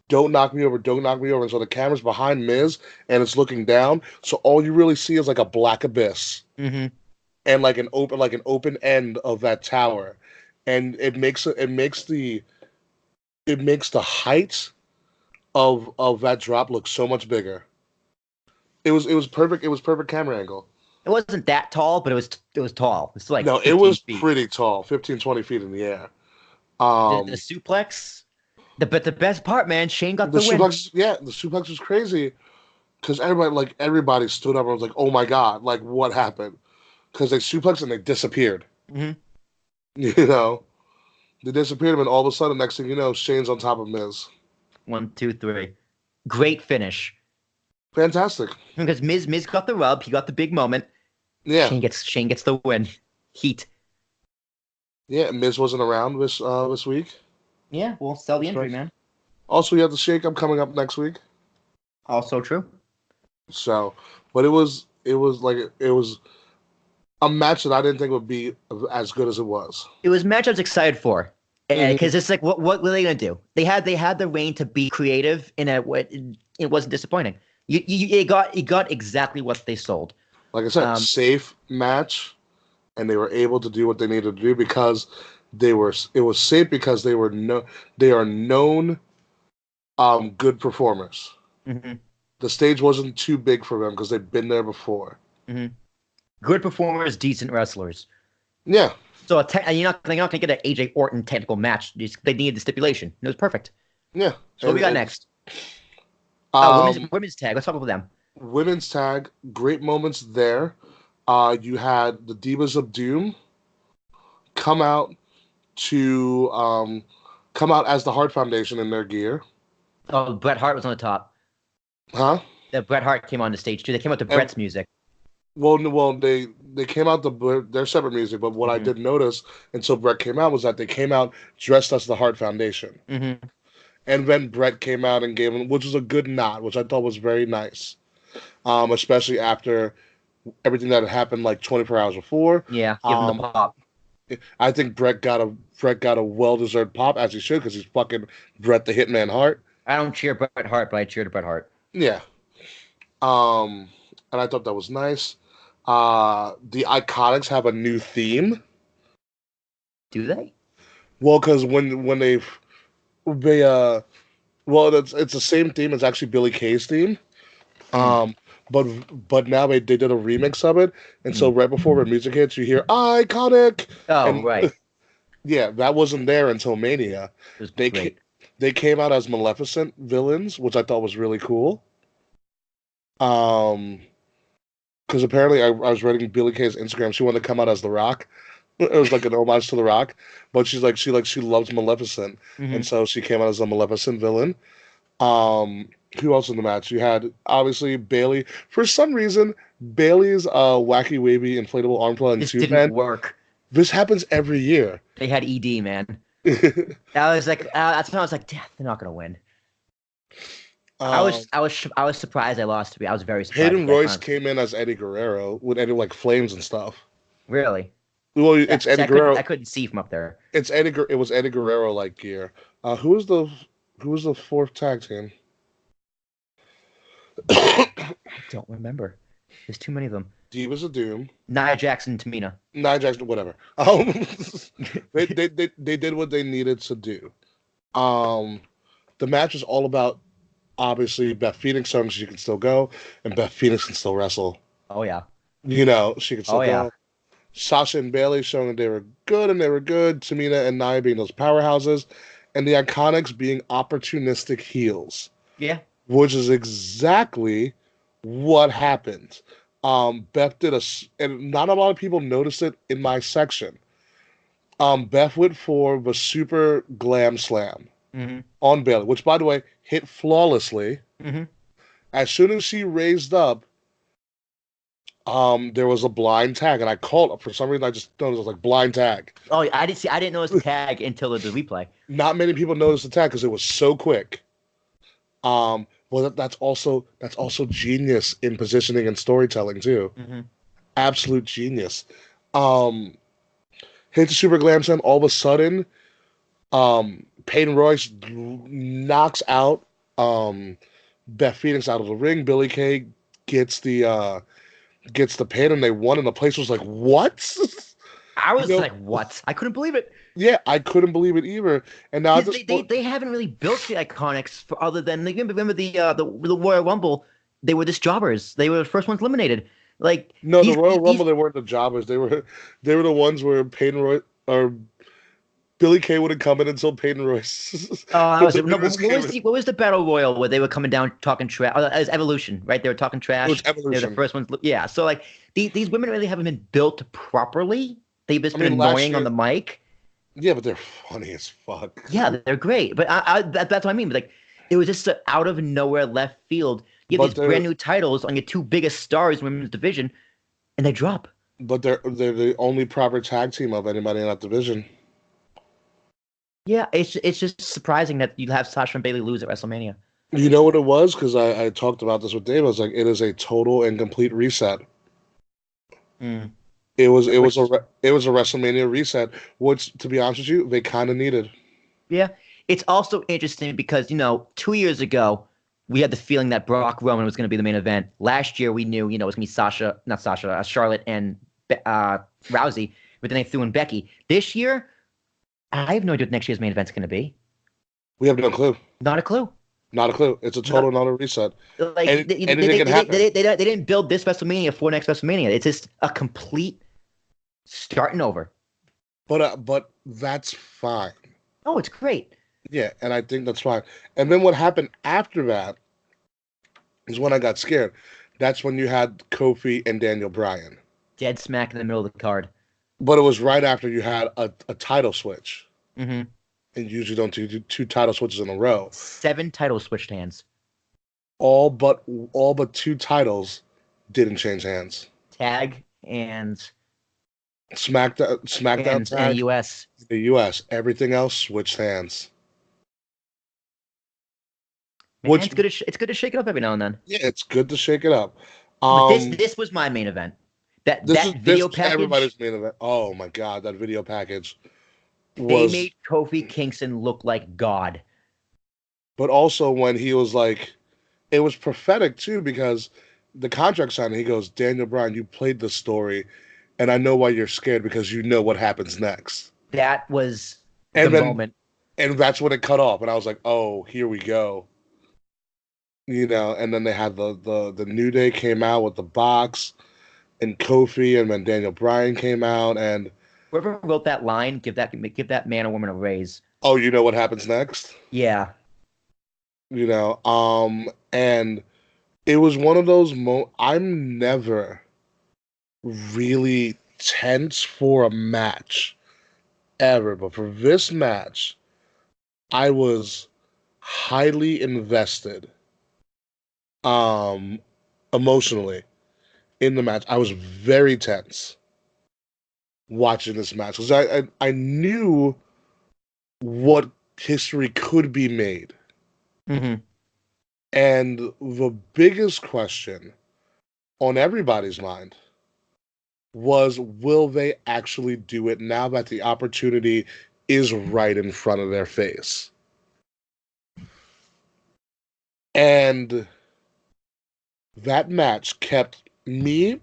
don't knock me over, don't knock me over. And so the camera's behind Miz and it's looking down. So all you really see is like a black abyss. Mm-hmm. And like an open end of that tower. And it makes the height of that drop look so much bigger. It was perfect. It was perfect camera angle. It wasn't that tall, but it was tall. It's like no, it was feet. Pretty tall, 15, 20 feet in the air. The suplex. But the best part, man, Shane got the win. Suplex, yeah, the suplex was crazy because everybody stood up and was like, "Oh my god!" Like, what happened? Because they suplexed and they disappeared. Mm-hmm. You know, they disappeared, and all of a sudden, next thing you know, Shane's on top of Miz. 1, 2, 3, great finish. Fantastic. Because Miz got the rub, he got the big moment. Yeah, Shane gets the win. Heat. Yeah, Miz wasn't around this week. Yeah, we'll sell the injury, man. Also, you have the Shake-Up coming up next week. Also true. So, but it was a match that I didn't think would be as good as it was. It was a match I was excited for, because it's like, what were they gonna do? They had the reign to be creative, and it wasn't disappointing. It got exactly what they sold. Like I said, safe match, and they were able to do what they needed to do because. It was safe because they are known good performers. Mm-hmm. The stage wasn't too big for them because they've been there before. Mm-hmm. Good performers, decent wrestlers. Yeah. So you're not gonna get an AJ Orton technical match. They needed the stipulation. It was perfect. Yeah. So what we got next? Women's tag. Let's talk about them. Women's tag. Great moments there. You had the Divas of Doom come out as the Hart Foundation in their gear. Oh, Bret Hart was on the top. Huh? That Bret Hart came on the stage too. They came out to Bret's music. Well, they came out their separate music, but what I did notice until Bret came out was that they came out dressed as the Hart Foundation. Mm-hmm. And then Bret came out and gave him, which was a good nod, which I thought was very nice. Especially after everything that had happened like 24 hours before. Yeah, give him the pop. I think Bret got a well-deserved pop, as he should, because he's fucking Bret the Hitman Hart. I don't cheer Bret Hart, but I cheer Bret Hart. Yeah. And I thought that was nice. The Iconics have a new theme. Do they? Well, because when it's the same theme. It's actually Billy Kay's theme. But now they did a remix of it, and so right before the music hits, you hear "Iconic." Oh, right. Yeah, that wasn't there until Mania. They came out as Maleficent villains, which I thought was really cool. Because apparently I was reading Billy Kay's Instagram, she wanted to come out as The Rock. It was like an homage to The Rock, but she loves Maleficent, and so she came out as a Maleficent villain. Who else in the match? You had, obviously, Bayley. For some reason, Bayley's wacky, wavy, inflatable arm pull and this two-man didn't work. This happens every year. They had ED, man. I was like, that's when I was like, damn, they're not gonna win. I was surprised I lost. I was very surprised. Hayden Royce came in as Eddie Guerrero with Eddie like flames and stuff. Really? Well, it's Eddie Guerrero. I couldn't see from up there. It was Eddie Guerrero like gear. Who was the fourth tag team? I don't remember. There's too many of them. Divas of Doom. Nia Jackson, Tamina. Nia Jackson, whatever. They did what they needed to do. The match is all about, obviously, Beth Phoenix showing she can still go, and Beth Phoenix can still wrestle. Oh, yeah. You know, she can still go. Yeah. Sasha and Bayley showing that they were good, and they were good. Tamina and Nia being those powerhouses. And the Iconics being opportunistic heels. Yeah. Which is exactly what happened. Beth did and not a lot of people noticed it in my section. Beth went for the super glam slam on Bayley, which, by the way, hit flawlessly. As soon as she raised up, there was a blind tag, and I called it. For some reason, I just noticed it was like blind tag. Oh, I didn't notice the tag until the replay. Not many people noticed the tag because it was so quick. Well, that's also genius in positioning and storytelling too. Absolute genius. Hits the super glam slam. All of a sudden, Peyton Royce knocks out Beth Phoenix out of the ring. Billie Kay gets the pin, and they won, and the place was like, what? I was like, what? I couldn't believe it. Yeah, I couldn't believe it either. And now they haven't really built the Iconics for other than remember the Royal Rumble. They were just jobbers. They were the first ones eliminated. Like no, the Royal Rumble, they weren't the jobbers. They were the ones where Peyton Royce or Billie Kay wouldn't come in until Peyton Royce. Oh, what was the Battle Royal where they were coming down talking trash? Oh, it was Evolution, right? They were talking trash. It was Evolution. They were the first ones. Yeah. So like these women really haven't been built properly. They've just been annoying on the mic. Yeah, but they're funny as fuck. Yeah, they're great. But that's what I mean. Like, it was just out of nowhere left field. You have these brand new titles on your two biggest stars in women's division, and they drop. But they're the only proper tag team of anybody in that division. Yeah, it's just surprising that you have Sasha and Bayley lose at WrestleMania. You know what it was? Because I talked about this with Dave. I was like, it is a total and complete reset. It was a WrestleMania reset, which, to be honest with you, they kind of needed. Yeah, it's also interesting because 2 years ago we had the feeling that Brock Roman was going to be the main event. Last year we knew it was going to be Charlotte and Rousey, but then they threw in Becky. This year, I have no idea what next year's main event's going to be. We have no clue. Not a clue. Not a clue. It's a total not a reset. Like anything can happen. They didn't build this WrestleMania for next WrestleMania. It's just a complete starting over. But that's fine. Oh, it's great. Yeah, and I think that's fine. And then what happened after that is when I got scared. That's when you had Kofi and Daniel Bryan. Dead smack in the middle of the card. But it was right after you had a title switch. Mm-hmm. And usually don't do two title switches in a row. 7 title switched hands. All but 2 titles didn't change hands. Tag and SmackDown tag and US. The US. Everything else switched hands. Man, it's good to shake it up every now and then. Yeah, it's good to shake it up. But this was my main event. That video package. Everybody's main event. Oh my god, that video package. They made Kofi Kingston look like God. But also when he was like, it was prophetic too, because the contract signing, he goes, Daniel Bryan, you played the story, and I know why you're scared because you know what happens next. That was the moment. And that's when it cut off, and I was like, oh, here we go. And then they had the New Day came out with the box, and Kofi, and then Daniel Bryan came out, and whoever wrote that line, give that man or woman a raise. Oh, you know what happens next? Yeah. And it was one of those I'm never really tense for a match ever, but for this match, I was highly invested emotionally in the match. I was very tense watching this match because I knew what history could be made. Mm-hmm. And the biggest question on everybody's mind was, will they actually do it now that the opportunity is right in front of their face? And that match kept me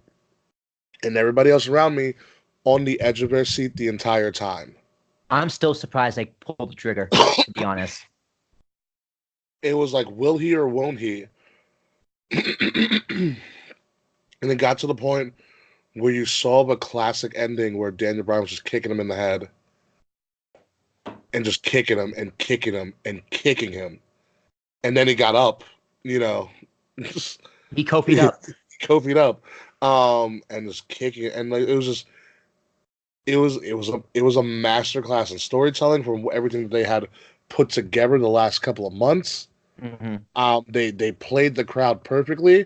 and everybody else around me on the edge of their seat the entire time. I'm still surprised they pulled the trigger, to be honest. It was like, will he or won't he? And it got to the point where you saw the classic ending where Daniel Bryan was just kicking him in the head. And just kicking him and kicking him and kicking him. And then he got up, He Kofi'd up. Kofi'd up. and just kicking it, and like it was just it was a masterclass in storytelling from everything that they had put together the last couple of months. Mm-hmm. They played the crowd perfectly,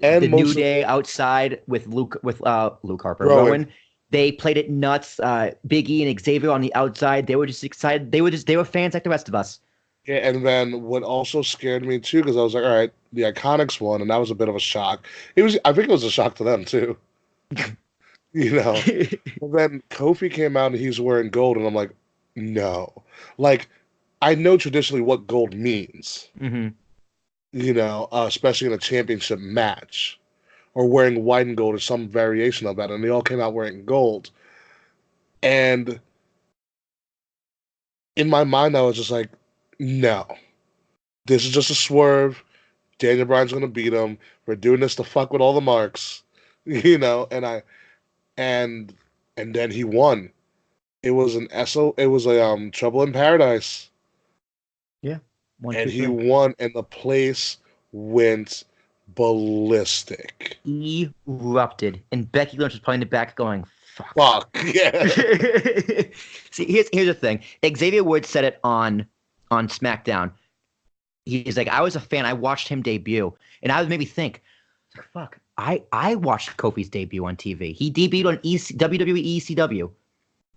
and The New Day outside with Luke Harper Rowan. They played it nuts. Big E and Xavier on the outside. They were just excited. They were fans like the rest of us. Yeah, and then what also scared me too, because I was like, all right, the Iconics won, and that was a bit of a shock. I think it was a shock to them too. You know, but then Kofi came out and he's wearing gold, and I'm like, no, like I know traditionally what gold means. Mm-hmm. You know, especially in a championship match, or wearing white and gold or some variation of that, and they all came out wearing gold. And in my mind, I was just like, no, this is just a swerve. Daniel Bryan's gonna beat him. We're doing this to fuck with all the marks, you know. And and then he won. It was it was a Trouble in Paradise. Yeah, and he won, and the place went ballistic. Erupted, and Becky Lynch was playing the back, going, "Fuck yeah." See, here's the thing. Xavier Woods said it on SmackDown. He's like, I was a fan. I watched him debut, and I was maybe think, fuck. I watched Kofi's debut on TV. He debuted on WWE ECW,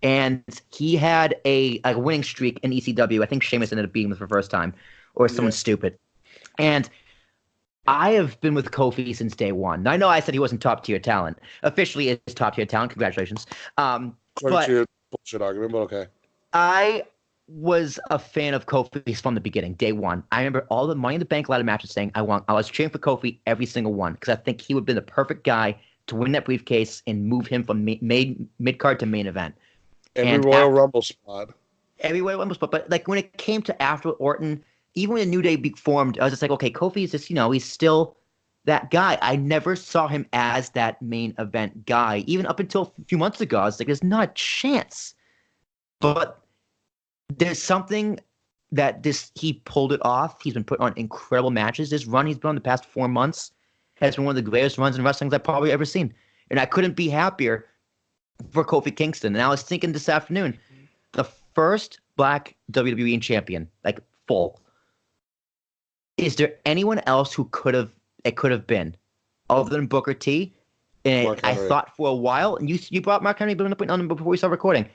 and he had a winning streak in ECW. I think Sheamus ended up beating him for the first time, or someone stupid. And I have been with Kofi since day one. I know I said he wasn't top tier talent. Officially, is top tier talent. Congratulations. But your bullshit argument, but okay. I was a fan of Kofi's from the beginning, day one. I remember all the Money in the Bank ladder matches saying I was cheering for Kofi every single one because I think he would have been the perfect guy to win that briefcase and move him from mid card to main event. Every Royal Rumble spot. Every Royal Rumble spot. But like when it came to after Orton, even when the New Day formed, I was just like, okay, Kofi is just, he's still that guy. I never saw him as that main event guy. Even up until a few months ago, I was like, there's not a chance. But there's something that he pulled it off. He's been put on incredible matches. This run he's been on the past 4 months has been one of the greatest runs in wrestling I've probably ever seen. And I couldn't be happier for Kofi Kingston. And I was thinking this afternoon, the first black WWE champion, like full. Is there anyone else who could have been other than Booker T? And I thought for a while, and you brought Mark Henry on before we started recording.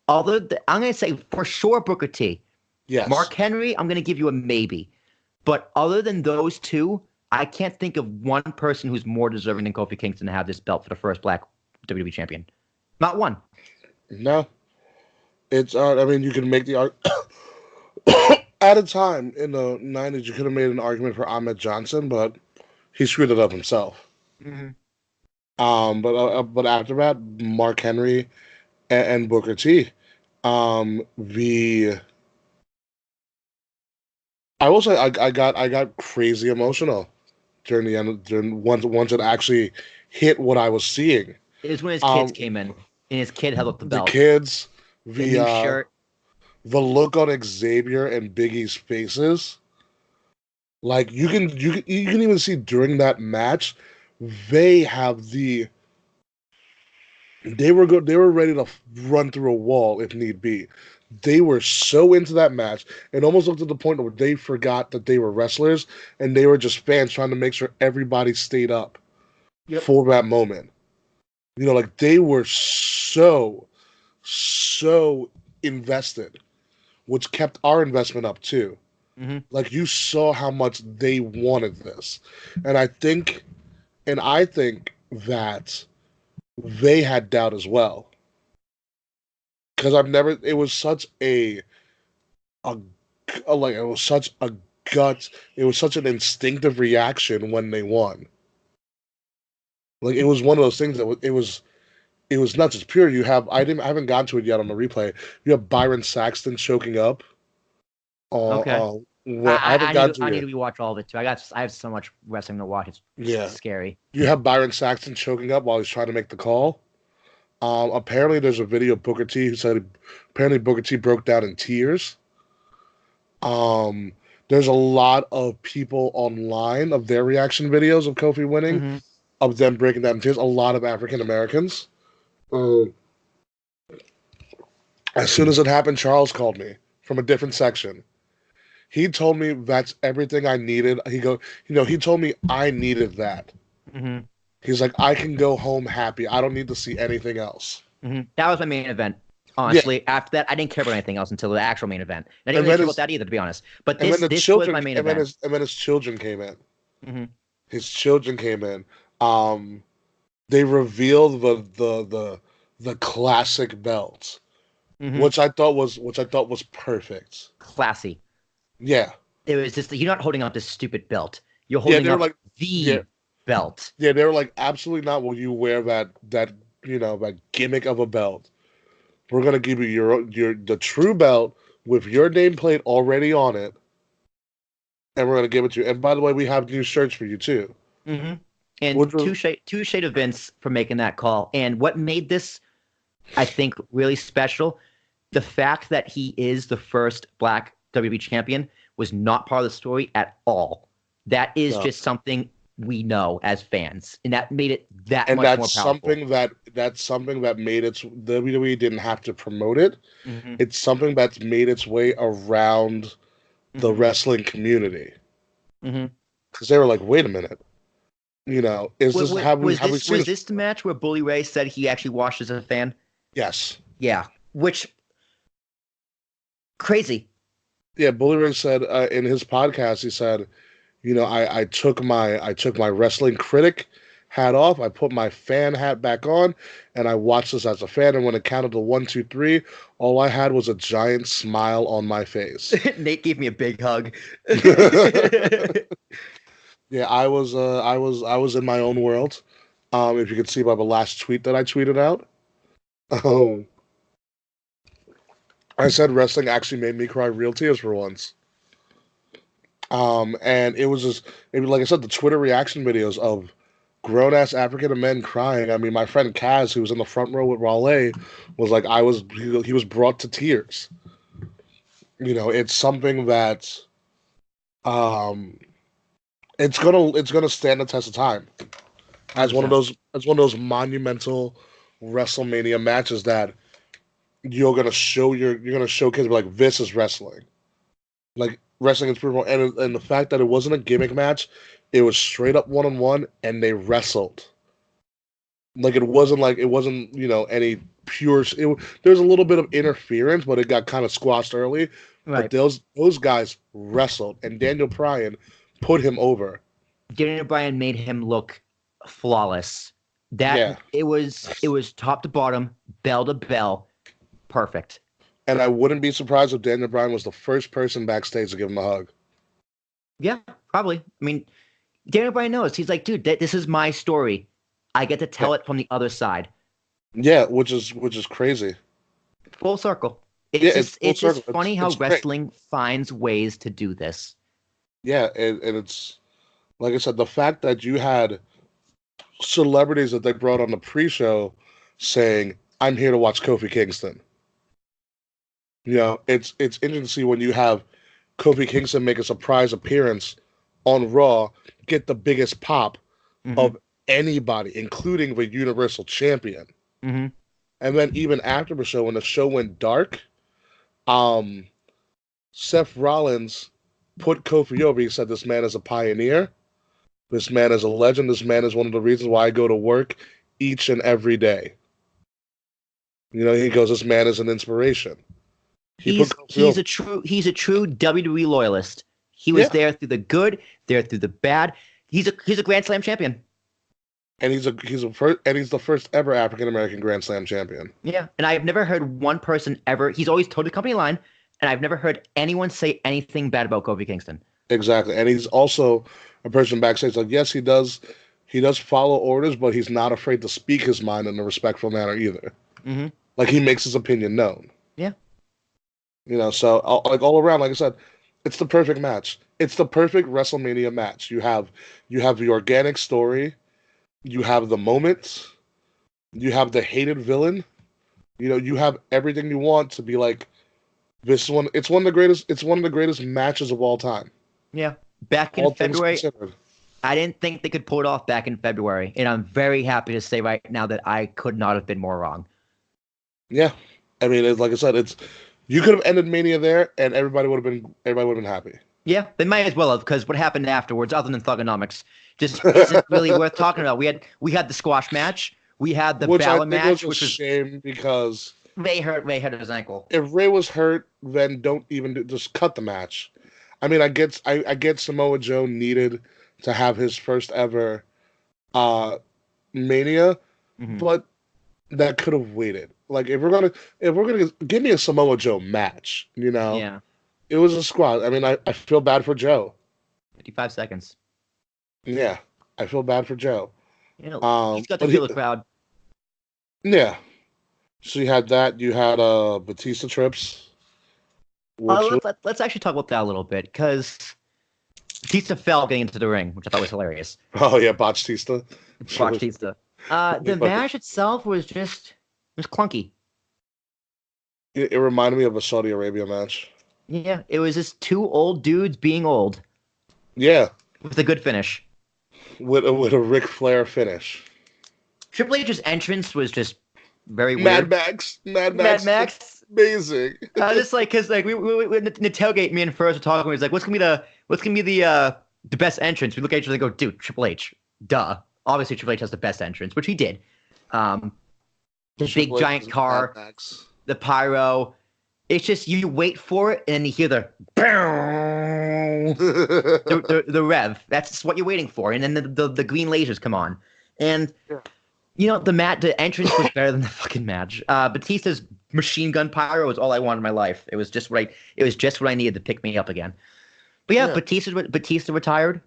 I'm going to say for sure Booker T. Yes. Mark Henry, I'm going to give you a maybe. But other than those two, I can't think of one person who's more deserving than Kofi Kingston to have this belt for the first black WWE champion. Not one. No. It's, I mean, you can make the argument. At a time in the 90s, you could have made an argument for Ahmed Johnson, but he screwed it up himself. Mm-hmm. But after that, Mark Henry and Booker T. I will say I got crazy emotional during the end. Once it actually hit what I was seeing. It was when his kids came in, and his kid held up the belt. The kids, the new shirt. The look on Xavier and Big E's faces, like you can even see during that match, they were ready to run through a wall if need be. They were so into that match, and almost looked to the point where they forgot that they were wrestlers and they were just fans trying to make sure everybody stayed up for that moment. Like they were so invested, which kept our investment up too. Mm-hmm. Like you saw how much they wanted this, and I think that they had doubt as well, because it was such it was such an instinctive reaction when they won. Like it was one of those things that it was nuts. It's pure. I haven't gotten to it yet on the replay. You have Byron Saxton choking up. Okay. I need to rewatch all of it too. I have so much wrestling to watch. It's scary. You have Byron Saxton choking up while he's trying to make the call. Apparently, there's a video of Booker T who said apparently Booker T broke down in tears. There's a lot of people online of their reaction videos of Kofi winning. Mm-hmm. of them breaking down tears. A lot of African Americans. As soon as it happened, Charles called me from a different section. He told me that's everything I needed. He told me I needed that. Mm-hmm. He's like, I can go home happy. I don't need to see anything else. Mm-hmm. That was my main event. Honestly, after that, I didn't care about anything else until the actual main event. I didn't really care about that either, to be honest. But this was my main event. And then his children came in. Mm-hmm. His children came in. They revealed the classic belt, which I thought was perfect. Classy. Yeah. It was just you're not holding up this stupid belt. You're holding up the belt. Yeah, they were like, absolutely not will you wear that gimmick of a belt. We're gonna give you the true belt with your nameplate already on it, and we're gonna give it to you. And by the way, we have new shirts for you too. Mm-hmm. And touche to Vince for making that call. And what made this, I think, really special, the fact that he is the first Black WWE champion was not part of the story at all. That is just something we know as fans, and that made it much more powerful. That's something that made its WWE didn't have to promote it. Mm-hmm. It's something that's made its way around the wrestling community. Because they were like, wait a minute, was this the match where Bully Ray said he actually watched as a fan? Yes. Yeah. Which crazy. Yeah, Bully Ray said in his podcast, he said, I took my wrestling critic hat off, I put my fan hat back on, and I watched this as a fan. And when it counted to 1, 2, 3, all I had was a giant smile on my face. Nate gave me a big hug. Yeah, I was in my own world. If you could see by the last tweet that I tweeted out. I said wrestling actually made me cry real tears for once. And it was just, like I said, the Twitter reaction videos of grown-ass African men crying. I mean, my friend Kaz, who was in the front row with Raleigh, was like, he was brought to tears. It's something that, it's gonna stand the test of time as one of those monumental WrestleMania matches that you're gonna showcase like, this is wrestling. Like, wrestling is brutal, and the fact that it wasn't a gimmick match, it was straight up 1-on-1, and they wrestled. Like, it wasn't any pure. There's a little bit of interference, but it got kind of squashed early. Right. But those guys wrestled, and Daniel Bryan put him over. Daniel Bryan made him look flawless. It was top to bottom, bell to bell, perfect. And I wouldn't be surprised if Daniel Bryan was the first person backstage to give him a hug. Yeah, probably. I mean, Daniel Bryan knows. He's like, dude, this is my story. I get to tell it from the other side. Yeah, which is crazy. Full circle. It's just funny how wrestling finds ways to do this. Yeah, and it's, like I said, the fact that you had celebrities that they brought on the pre-show saying, I'm here to watch Kofi Kingston. It's interesting to see when you have Kofi Kingston make a surprise appearance on Raw, get the biggest pop of anybody, including the Universal Champion. And then even after the show, when the show went dark, Seth Rollins put Kofi over. He said, this man is a pioneer. This man is a legend. This man is one of the reasons why I go to work each and every day. He goes, this man is an inspiration. He's a true WWE loyalist. He was there through the good, there through the bad. He's a Grand Slam champion. And he's the first ever African American Grand Slam champion. Yeah, and I've never heard one person ever. He's always told the company line, and I've never heard anyone say anything bad about Kofi Kingston. Exactly, and he's also a person backstage. Like, yes, he does follow orders, but he's not afraid to speak his mind in a respectful manner either. Like, he makes his opinion known. Yeah. So like all around, like I said, it's the perfect match. It's the perfect WrestleMania match. You have the organic story, you have the moments, you have the hated villain. You have everything you want to be like, this one. It's one of the greatest matches of all time. Yeah. Back in February I didn't think they could pull it off back in February, and I'm very happy to say right now that I could not have been more wrong. Yeah, I mean, like I said, you could have ended Mania there, and everybody would have been happy. Yeah, they might as well have, because what happened afterwards, other than Thugonomics, just isn't really worth talking about. We had the squash match, we had the Balor match, which was a shame because Ray hurt his ankle. If Ray was hurt, then don't even just cut the match. I mean, I get Samoa Joe needed to have his first ever Mania, but that could have waited. Like if we're gonna give me a Samoa Joe match, Yeah. It was a squad. I mean, I feel bad for Joe. 55 seconds. Yeah, I feel bad for Joe. He's got to feel the crowd. Yeah. So you had that. You had Batista trips. Let's actually talk about that a little bit, because Batista fell getting into the ring, which I thought was hilarious. Oh yeah, Batista. Batista. The match itself was clunky. It reminded me of a Saudi Arabia match. Yeah, it was just two old dudes being old. Yeah. With a good finish. With a Ric Flair finish. Triple H's entrance was just very weird. Mad Max. Amazing. Just like, because like we in the tailgate, me and Furs were talking. He's like, what's gonna be the best entrance? We look at each other and go, dude, Triple H. Duh. Obviously, Triple H has the best entrance, which he did. The big giant car, the pyro. It's just you wait for it and you hear the the rev. That's what you're waiting for, and then the green lasers come on, and the entrance was better than the fucking match. Batista's machine gun pyro was all I wanted in my life. It was just what I needed to pick me up again. But yeah. Batista retired.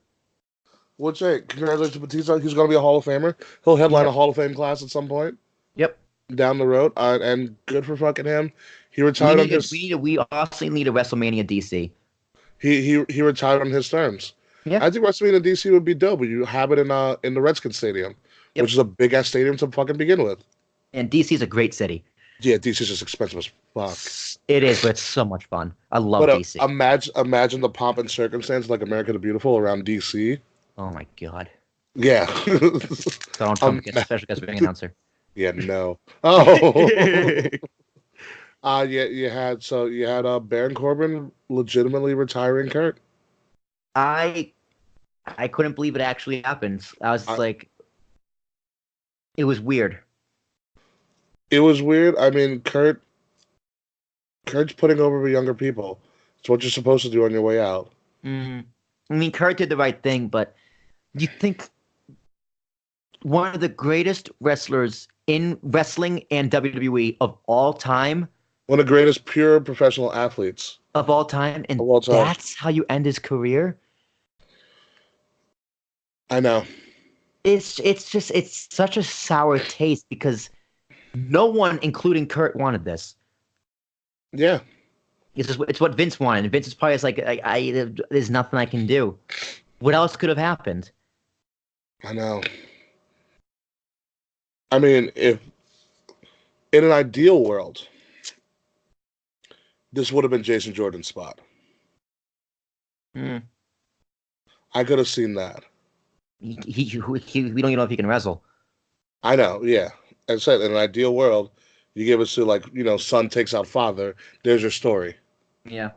What's that? Congratulations to Batista. He's going to be a Hall of Famer. He'll headline a Hall of Fame class at some point. Yep. Down the road, and good for fucking him. He retired on his. We also need a WrestleMania DC. He retired on his terms. Yeah. I think WrestleMania DC would be dope. You have it in the Redskins Stadium, which is a big ass stadium to fucking begin with. And DC is a great city. Yeah, DC is just expensive as fuck. It is, but it's so much fun. I love DC. Imagine the pomp and circumstance like America the Beautiful around DC. Oh my god. Yeah. Donald Trump gets special guest ring announcer. Yeah, no. Oh. You had Baron Corbin legitimately retiring Kurt. I couldn't believe it actually happened. I was like, it was weird. It was weird. I mean, Kurt's putting over the younger people. It's what you're supposed to do on your way out. Mm-hmm. I mean, Kurt did the right thing, but you think one of the greatest wrestlers in wrestling and WWE of all time. One of the greatest pure professional athletes. Of all time. And that's how you end his career? I know. It's such a sour taste, because no one, including Kurt, wanted this. Yeah. It's what Vince wanted. And Vince is probably like, there's nothing I can do. What else could have happened? I know. I mean, if in an ideal world, this would have been Jason Jordan's spot. I could have seen that. We don't even know if he can wrestle. I know, yeah. As I said, in an ideal world, you give us to son takes out father. There's your story. Yeah.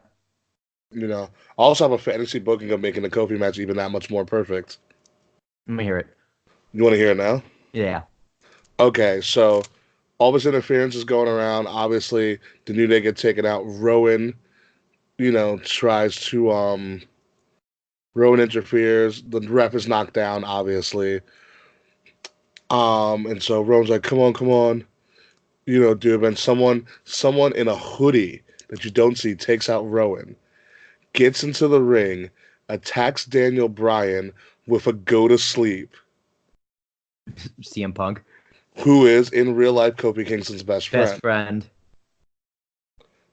I also have a fantasy booking of making the Kofi match even that much more perfect. Let me hear it. You want to hear it now? Yeah. Okay, so all this interference is going around. Obviously, the New Day get taken out. Rowan, tries to Rowan interferes. The ref is knocked down, obviously. And so Rowan's like, come on. Dude, and someone in a hoodie that you don't see takes out Rowan, gets into the ring, attacks Daniel Bryan with a go to sleep. CM Punk. Who is, in real life, Kofi Kingston's best friend.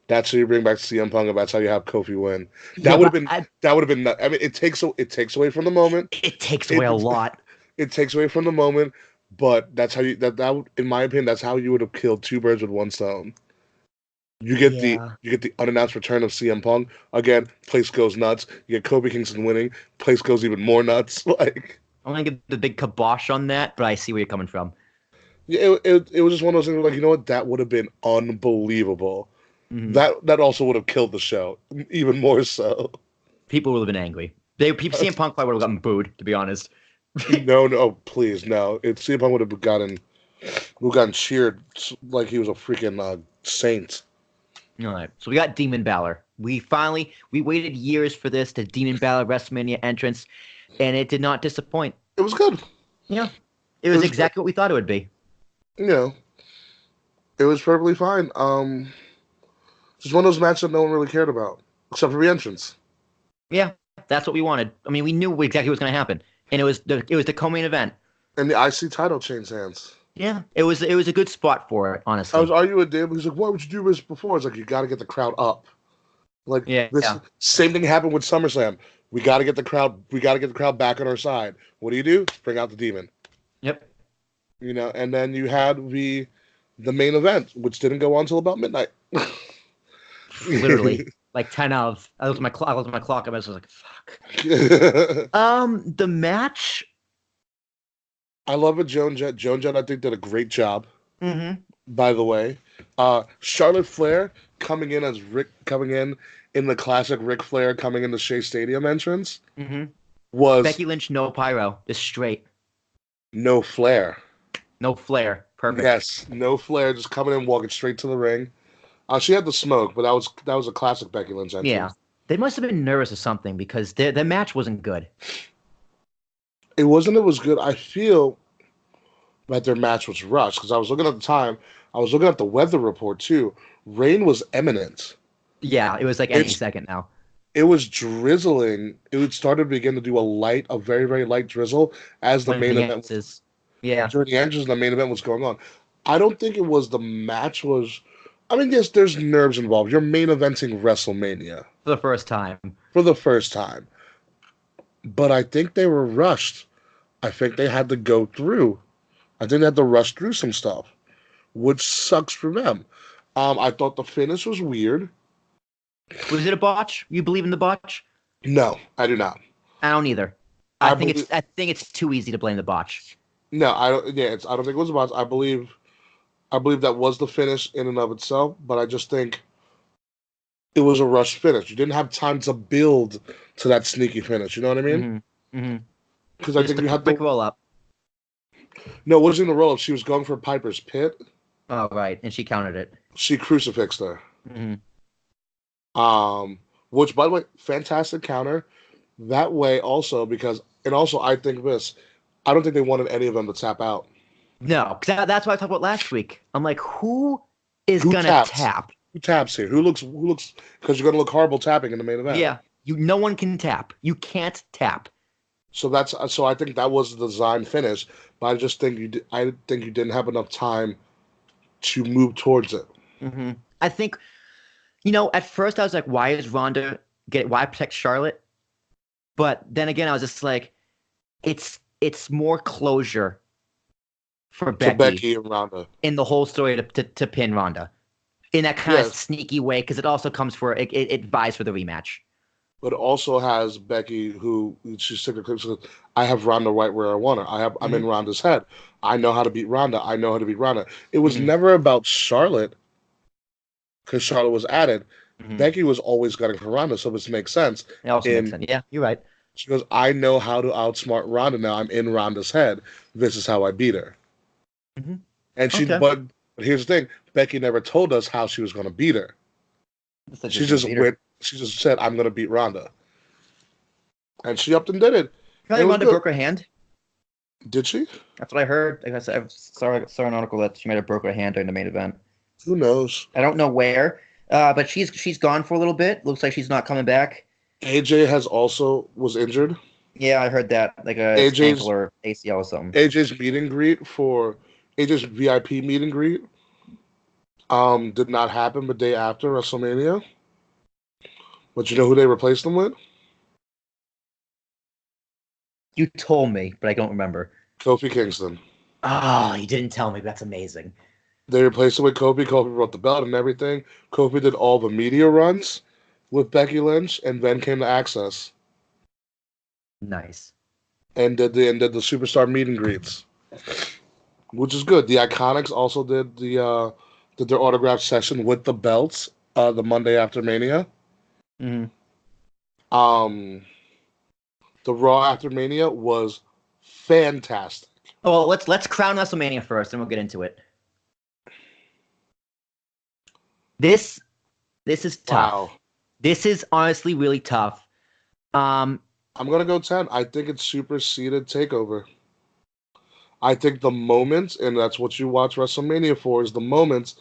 That's how you bring back CM Punk, and that's how you have Kofi win. That would have been. I mean, it takes away from the moment. It takes away a lot. It takes away from the moment, but that's how you. That in my opinion, that's how you would have killed two birds with one stone. You get Yeah. the unannounced return of CM Punk. Again, place goes nuts. You get Kobe Kingston winning. Place goes even more nuts. Like, I'm gonna give the big kibosh on that, but I see where you're coming from. yeah, it was just one of those things where, like, you know what? That would have been unbelievable. Hmm. That also would have killed the show even more so. People would have been angry. People CM Punk probably would have gotten booed, to be honest. No, no, please, no. If CM Punk would have gotten cheered like he was a freaking saint. All right, so we got Demon Balor. We waited years for this, the Demon Balor WrestleMania entrance, and it did not disappoint. It was good. Yeah, it It was was good. exactly what we thought it would be. You know, it was perfectly fine. Just one of those matches that no one really cared about, except for the entrance. Yeah, that's what we wanted. I mean, we knew exactly what was going to happen, and it was the co-main event. And the IC title changed hands. Yeah, it was a good spot for it, I was honestly. arguing with Dave. He's like, "Why would you do this before?" It's like, you got to get the crowd up. Like, Yeah, this yeah, same thing happened with SummerSlam. We got to get the crowd. We got to get the crowd back on our side. What do? Bring out the demon. yep. And then you had the main event, which didn't go on until about midnight. Literally, like 10 of. I looked at my clock. I looked at my clock. I was like, "Fuck." The match. I love it, Joan Jett. Joan Jett, I think, did a great job. Mm-hmm. By the way, Charlotte Flair coming in the classic Ric Flair coming in the Shea Stadium entrance Mm-hmm. was Becky Lynch, no pyro, just straight, no flair. no flair. Perfect. Yes, no flair, just coming in, walking straight to the ring. She had the smoke, but that was a classic Becky Lynch Yeah, entrance. they must have been nervous or something because their match wasn't good. It wasn't. It was good. I feel that their match was rushed because I was looking at the time. I was looking at the weather report too. Rain was imminent. Yeah, it was like any It's second now. it was drizzling. It would start to begin to do a very, very light drizzle as the When main the event was answers, yeah, during the entrance and the main event was going on. I don't think it was the match was. I mean, yes, there's nerves involved. You're main eventing WrestleMania for the first time. for the first time, but I think they were rushed. I think they had to go through. I think they had to rush through some stuff, which sucks for them. I thought the finish was weird. Was it a botch? You believe in the botch? No, I do not. I don't either. I believe I think it's too easy to blame the botch. no. I don't. Yeah, I don't think it was about. I believe that was the finish in and of itself, but I just think it was a rush finish. You didn't have time to build to that sneaky finish. You know what I mean? Mm-hmm. Mm-hmm. Because I Just think a you had quick the roll up. no. It wasn't the roll up. She was going for Piper's Pit. Oh right, and she countered it. She crucifixed her. Mm-hmm. Which, by the way, fantastic counter. That way also because and also I think this. I don't think they wanted any of them to tap out. No, because that's what I talked about last week. I'm like, who is Who gonna taps? tap? Who taps here? Who looks? Because you're going to look horrible tapping in the main event. Yeah, no one can tap. You can't tap. So I think that was the design finish, but I just think I think you didn't have enough time to move towards it. Mm-hmm. I think at first I was like, why is why protect Charlotte? But then again, I was just like, it's more closure for To Becky Becky and Ronda. in the whole story to pin Ronda in that kind of Yes, sneaky way because it also comes for it vies for the rematch. but also has Becky who she's sick of. I have Ronda right where I want her. I'm Mm-hmm. in Ronda's head. I know how to beat Ronda. I know how to beat Ronda. It was Mm-hmm. never about Charlotte because Charlotte was added. Mm-hmm. Becky was always gunning for Ronda, so this makes sense. It also makes In sense. Yeah, you're right. She goes, I know how to outsmart Ronda now. I'm in Ronda's head. This is how I beat her. Mm-hmm. And Okay. but here's the thing: Becky never told us how she was going to beat her. She just went. She just said, "I'm going to beat Ronda," and she upped and did it. And Probably it was Ronda good. broke her hand. Did she? That's what I heard. I saw an article that she might have broke her hand during the main event. Who knows? I don't know where, but she's gone for a little bit. Looks like she's not coming back. AJ was injured. Yeah, I heard that, like a ankle or ACL or something. AJ's meet and greet for AJ's VIP meet and greet did not happen the day after WrestleMania. But you know who they replaced him with? You told me, but I don't remember. Kofi Kingston. Oh, you didn't tell me. That's amazing. They replaced it with Kofi. Kofi brought the belt and everything. Kofi did all the media runs with Becky Lynch, and then came to Access. Nice. And did the superstar meet and greets, which is good. The Iconics also did their autograph session with the belts the Monday after Mania. Mm-hmm. The Raw after Mania was fantastic. Oh, well, let's crown WrestleMania first, and we'll get into it. This is tough. Wow. This is honestly really tough. I'm gonna go 10. I think it superseded TakeOver. I think the moments, and that's what you watch WrestleMania for, is the moments.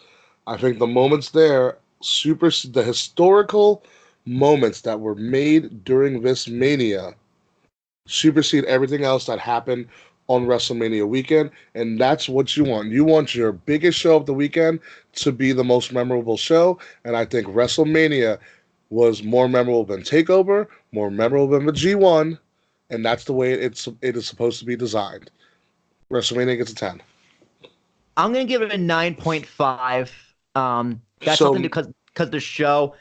I think the moments there the historical moments that were made during this Mania supersede everything else that happened on WrestleMania weekend, and that's what you want. You want your biggest show of the weekend to be the most memorable show, and I think WrestleMania was more memorable than TakeOver, more memorable than the G1, and that's the way it is supposed to be designed. WrestleMania gets a 10. I'm gonna give it a 9.5. That's something because the show,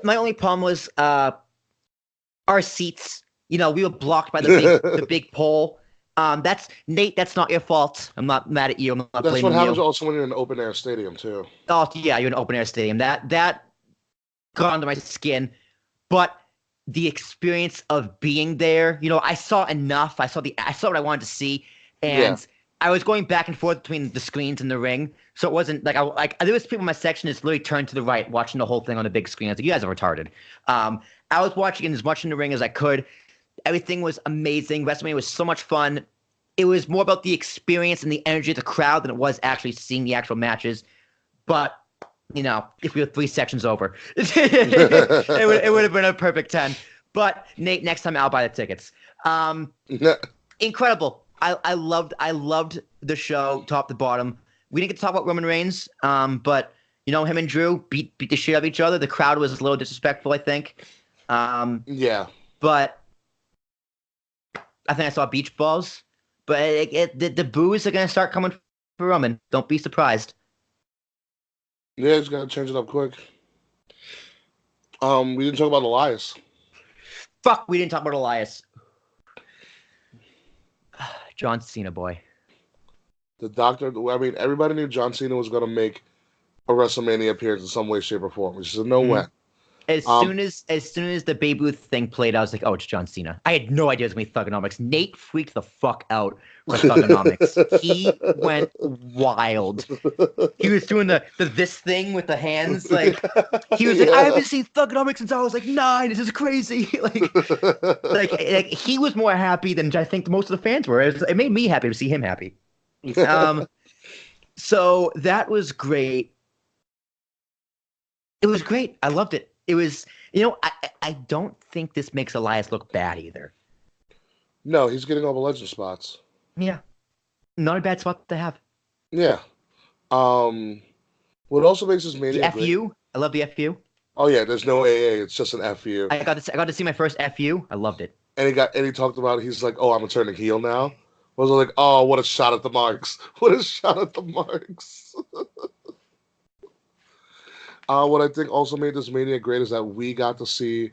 my only problem was our seats. You know, we were blocked by the big pole. That's Nate. That's not your fault. I'm not mad at you. I'm not blaming you. That's what happens also when you're in an open air stadium too. Oh yeah, you're in an open air stadium. That got under my skin, but the experience of being there, you know, I saw enough. I saw what I wanted to see, and I was going back and forth between the screens and the ring, so it wasn't like there was people in my section that's literally turned to the right, watching the whole thing on the big screen. I was like, you guys are retarded. I was watching as much in the ring as I could. Everything was amazing. WrestleMania was so much fun. It was more about the experience and the energy of the crowd than it was actually seeing the actual matches. But you know, if we were 3 sections over, it would have been a perfect 10. But Nate, next time I'll buy the tickets. Incredible. I loved the show top to bottom. We didn't get to talk about Roman Reigns, but you know, him and Drew beat the shit out of each other. The crowd was a little disrespectful, I think. But I think I saw beach balls. But the boos are gonna start coming for Roman. Don't be surprised. Yeah, it's gotta change it up quick. We didn't talk about Elias. Fuck, we didn't talk about Elias. John Cena, boy. The doctor, I mean, everybody knew John Cena was gonna make a WrestleMania appearance in some way, shape, or form. We just didn't know when. As soon as the Babe Ruth thing played, I was like, oh, it's John Cena. I had no idea it was going to be Thugonomics. Nate freaked the fuck out for Thugonomics. He went wild. He was doing this thing with the hands. Like, he was like, I haven't seen Thugonomics since I was like 9. This is crazy. like he was more happy than I think most of the fans were. It made me happy to see him happy. So that was great. It was great. I loved it. It was, you know, I don't think this makes Elias look bad either. No, he's getting all the legend spots. Yeah. Not a bad spot to have. Yeah. What also makes this Mania the FU? Great? I love the FU. Oh yeah, there's no AA, it's just an FU. I got to see my first FU. I loved it. And he talked about he's like, oh, I'm turning heel now. I was like, oh, what a shot at the marks. What a shot at the marks. What I think also made this Mania great is that we got to see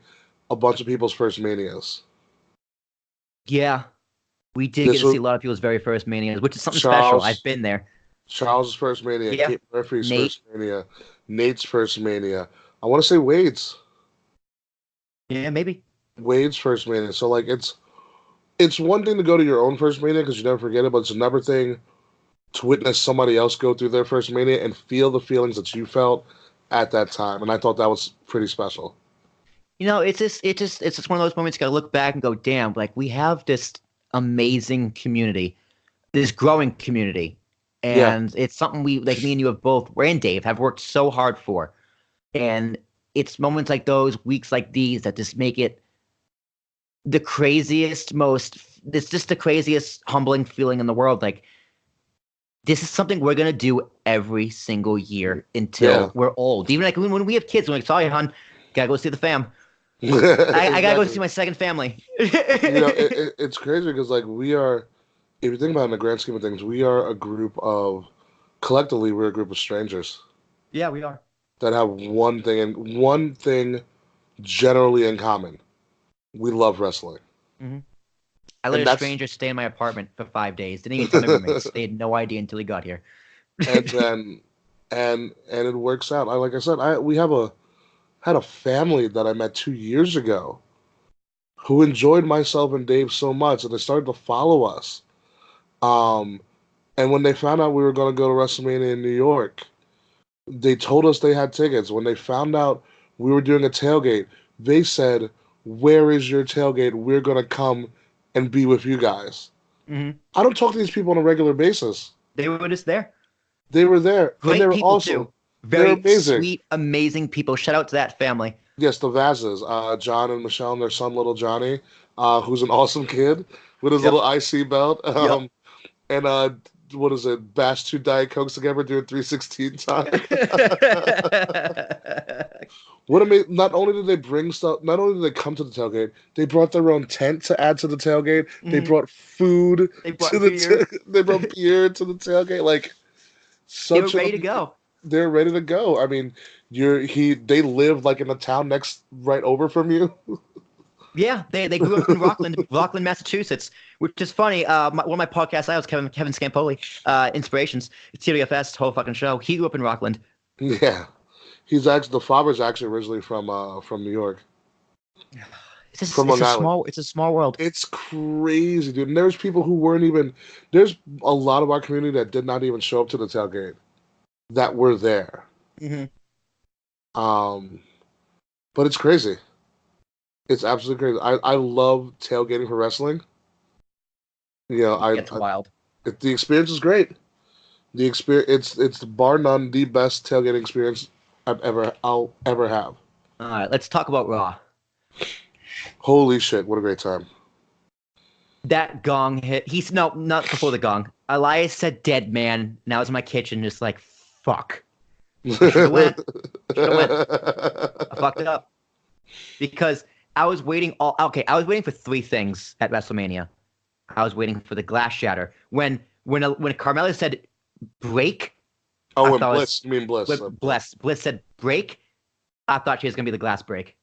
a bunch of people's first Manias. Yeah. We did get to see a lot of people's very first Manias, which is something special. I've been there. Charles' first Mania. Yeah. Kate Murphy's first Mania. Nate's first Mania. I want to say Wade's. Yeah, maybe. Wade's first Mania. So, like, it's one thing to go to your own first Mania because you never forget it, but it's another thing to witness somebody else go through their first Mania and feel the feelings that you felt at that time, and I thought that was pretty special. You know, it's just one of those moments you gotta look back and go, damn, like we have this amazing community, this growing community, and it's something we, like me and you have both, and Dave, have worked so hard for, and it's moments like those, weeks like these, that just make it the craziest, it's just the craziest, humbling feeling in the world. Like, this is something we're going to do every single year until we're old. Even like when we have kids, we're like, sorry, hon, gotta go see the fam. I gotta go see my second family. You know, it's crazy because like we are, if you think about it in the grand scheme of things, we are a group of collectively, we're a group of strangers. Yeah, we are. That have one thing generally in common. We love wrestling. Mm-hmm. I let a stranger stay in my apartment for 5 days. Didn't even tell my roommates. They had no idea until he got here. And then, and it works out. Like I said, we had a family that I met 2 years ago, who enjoyed myself and Dave so much, and they started to follow us. And when they found out we were going to go to WrestleMania in New York, they told us they had tickets. When they found out we were doing a tailgate, they said, "Where is your tailgate? We're going to come and be with you guys." Mm-hmm. I don't talk to these people on a regular basis. They were just there. They were there. Great and they were people, awesome. too. Very sweet, amazing people. Shout out to that family. Yes, the Vazes. John and Michelle and their son, little Johnny, who's an awesome kid with his little IC belt. And what is it? Bash 2 Diet Cokes together doing 316 time. What amazing! Not only did they bring stuff, not only did they come to the tailgate, they brought their own tent to add to the tailgate. Mm-hmm. They brought food. They brought beer. They brought beer to the tailgate. Like, they were ready to go. They're ready to go. I mean, they live like in the town right over from you. Yeah, they grew up in Rockland, Massachusetts, which is funny. One of my podcasts, I was Kevin Scampoli, Inspirations, TWFS, whole fucking show. He grew up in Rockland. Yeah, the father's actually originally from New York. It's a small world. It's crazy, dude. And there's people who weren't even. There's a lot of our community that did not even show up to the tailgate, that were there. Mm-hmm. But it's crazy. It's absolutely crazy. I love tailgating for wrestling. It's wild. The experience is great. The experience, it's bar none the best tailgating experience I'll ever have. All right, let's talk about Raw. Holy shit! What a great time. That gong hit. Not before the gong. Elias said "dead man." And I was in my kitchen, just like, fuck. Should've went. I fucked it up because I was waiting. I was waiting for 3 things at WrestleMania. I was waiting for the glass shatter. When Carmella said break. Oh, when Bliss. You mean Bliss? Bliss said break. I thought she was gonna be the glass break.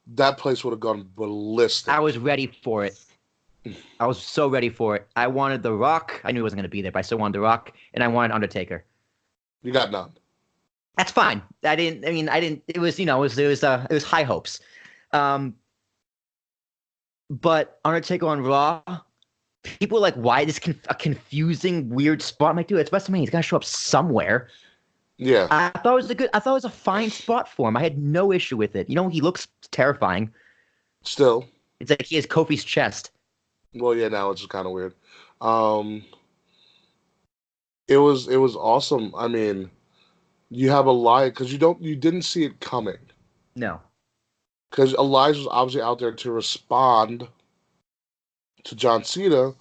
That place would have gone ballistic. I was ready for it. I was so ready for it. I wanted The Rock. I knew he wasn't gonna be there, but I still wanted The Rock, and I wanted Undertaker. You got none. That's fine. I didn't. It was it was high hopes. But Undertaker on Raw, people were like, why this a confusing, weird spot? I'm like, dude, it's WrestleMania. He's gonna show up somewhere. Yeah. I thought it was a fine spot for him. I had no issue with it. He looks terrifying. Still. It's like he has Kofi's chest. Well, yeah, now it's just kind of weird. It was awesome. I mean, you have Elias because you didn't see it coming. No. Because Elias was obviously out there to respond to John Cena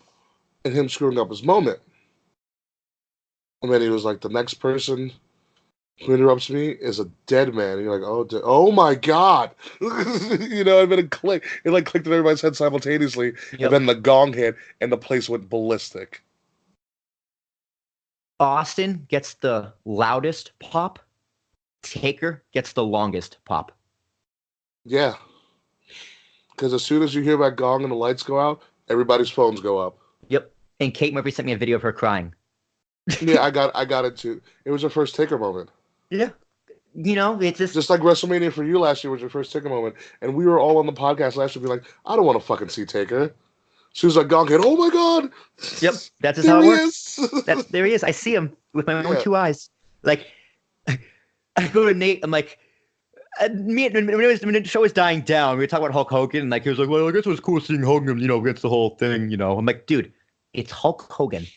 and him screwing up his moment. And then he was like, the next person who interrupts me is a dead man. And you're like, oh my God. And then it clicked. It like clicked in everybody's head simultaneously. Yep. And then the gong hit and the place went ballistic. Austin gets the loudest pop. Taker gets the longest pop. Yeah. Because as soon as you hear that gong and the lights go out, everybody's phones go up. Yep. And Kate Murphy sent me a video of her crying. Yeah, I got it too. It was her first Taker moment. Yeah. It's just like WrestleMania for you last year was your first Taker moment. And we were all on the podcast last year being like, I don't want to fucking see Taker. She was like, gong hit, oh my God. Yep. That's just how it works. There he is. I see him with my own 2 eyes. Like, I go to Nate, I'm like, when the show was dying down, we were talking about Hulk Hogan, and like he was like, well, I guess it was cool seeing Hogan, against the whole thing, I'm like, dude, it's Hulk Hogan.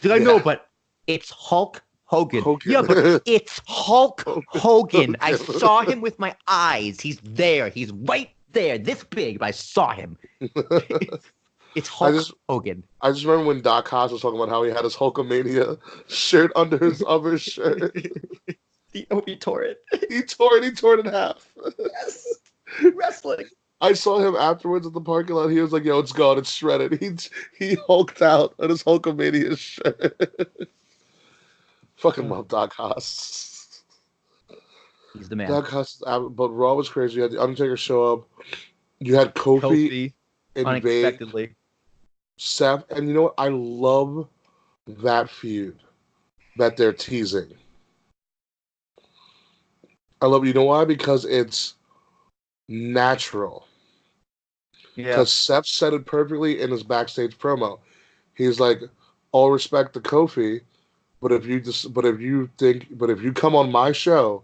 He's like, I know, but it's Hulk Hogan. Yeah, but it's Hulk Hogan. I saw him with my eyes. He's there. He's right there, this big, but I saw him. It's Hulk Hogan. I just remember when Doc Haas was talking about how he had his Hulkamania shirt under his other shirt. He tore it. He tore it in half. Yes. Wrestling. I saw him afterwards at the parking lot. He was like, yo, it's gone. It's shredded. He hulked out on his Hulkamania shirt. Fucking love Doc Haas. He's the man. Doc Haas, but Raw was crazy. You had the Undertaker show up. You had Kofi unexpectedly. Seth, and you know what? I love that feud that they're teasing. I love it. You know why? Because it's natural. Yeah. Because Seth said it perfectly in his backstage promo. He's like, "All respect to Kofi, but if you come on my show,"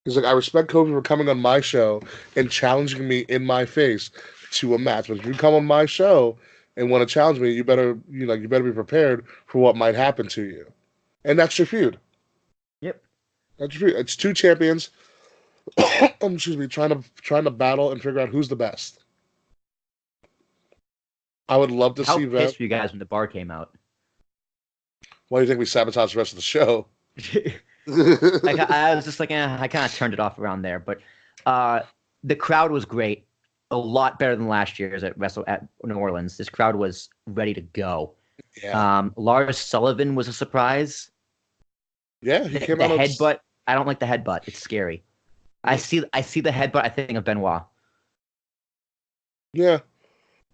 he's like, "I respect Kofi for coming on my show and challenging me in my face to a match. But if you come on my show and want to challenge me, you better be prepared for what might happen to you." And that's your feud. Yep. That's your feud. It's two champions. Excuse me, trying to battle and figure out who's the best. I would love to see that. How pissed were you guys when the bar came out? Why do you think we sabotaged the rest of the show? I was just like, I kind of turned it off around there, but the crowd was great, a lot better than last year's at New Orleans. This crowd was ready to go. Yeah. Lars Sullivan was a surprise. Yeah, he came out. The headbutt. I don't like the headbutt. It's scary. I see the headbutt. I think of Benoit. Yeah,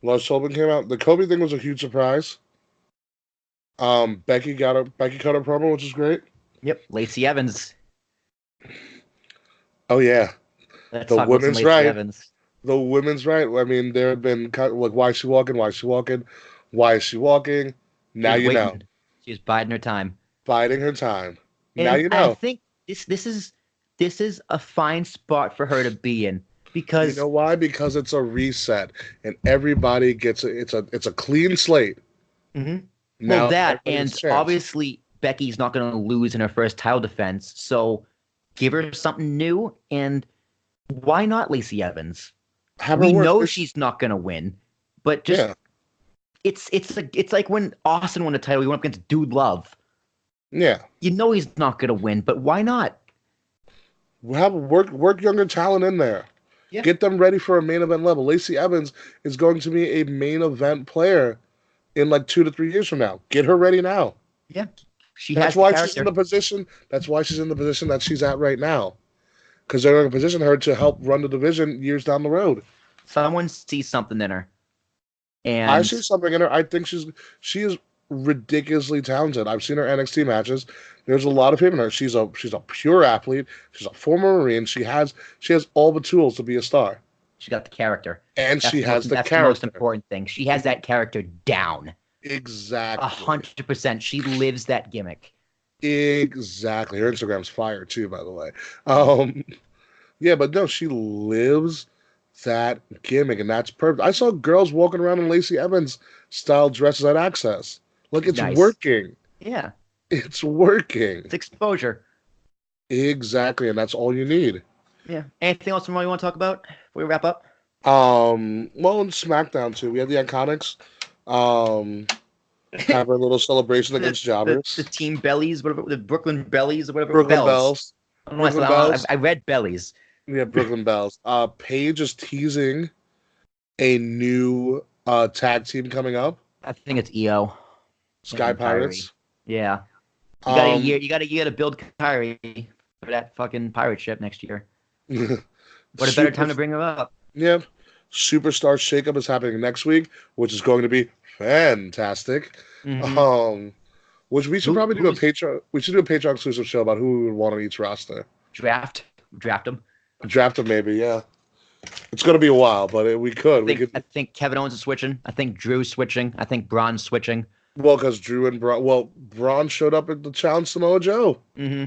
Lars Sullivan came out. The Kobe thing was a huge surprise. Becky cut a promo, which is great. Yep, Lacey Evans. Oh yeah, the women's right. Evans. The women's right. I mean, there have been like, why is she walking? Why is she walking? Why is she walking? Now you know. She's biding her time. Biding her time. And now you know. I think this is a fine spot for her to be in, because you know why? Because it's a reset and everybody gets it's a clean slate. Mm-hmm. Now, that and obviously Becky's not going to lose in her first title defense, so give her something new. And why not Lacey Evans? We know she's not going to win, but just it's like when Austin won the title, he went up against Dude Love. Yeah, you know he's not going to win, but why not? We'll have work younger talent in there. Yeah. Get them ready for a main event level. Lacey Evans is going to be a main event player in like 2 to 3 years from now. Get her ready now. Yeah, That's why she's in the position that she's at right now, because they're going to position her to help run the division years down the road. Someone sees something in her, and I see something in her. I think she is ridiculously talented. I've seen her NXT matches. There's a lot of him in her. She's a pure athlete. She's a former Marine. She has all the tools to be a star. She got the character, and that's the character. That's the most important thing. She has that character down. Exactly. 100%. She lives that gimmick. Exactly. Her Instagram's fire too, by the way. Yeah, but no, she lives that gimmick, and that's perfect. I saw girls walking around in Lacey Evans style dresses at Access. Look, it's working. Yeah. It's working. It's exposure. Exactly, and that's all you need. Yeah. Anything else you want to talk about before we wrap up? Well, in SmackDown too, we had the Iconics have a little celebration against jobbers. The Team Bellies, whatever, the Brooklyn Bellies, or whatever. Brooklyn Bells. I read Bellies. Yeah, Brooklyn Bells. Paige is teasing a new tag team coming up. I think it's EO. Sky Pirates. Yeah. You got to build Kyrie for that fucking pirate ship next year. What a better time to bring her up. Yep. Superstar Shakeup is happening next week, which is going to be fantastic. Mm-hmm. Which we should probably do a Patreon. We should do a Patreon exclusive show about who we would want on each roster. Draft them. Draft them, maybe. Yeah. It's going to be a while, but we could. I think Kevin Owens is switching. I think Drew's switching. I think Braun's switching. Well, because Drew and Braun. Well, Braun showed up at the challenge Samoa Joe. Mm-hmm.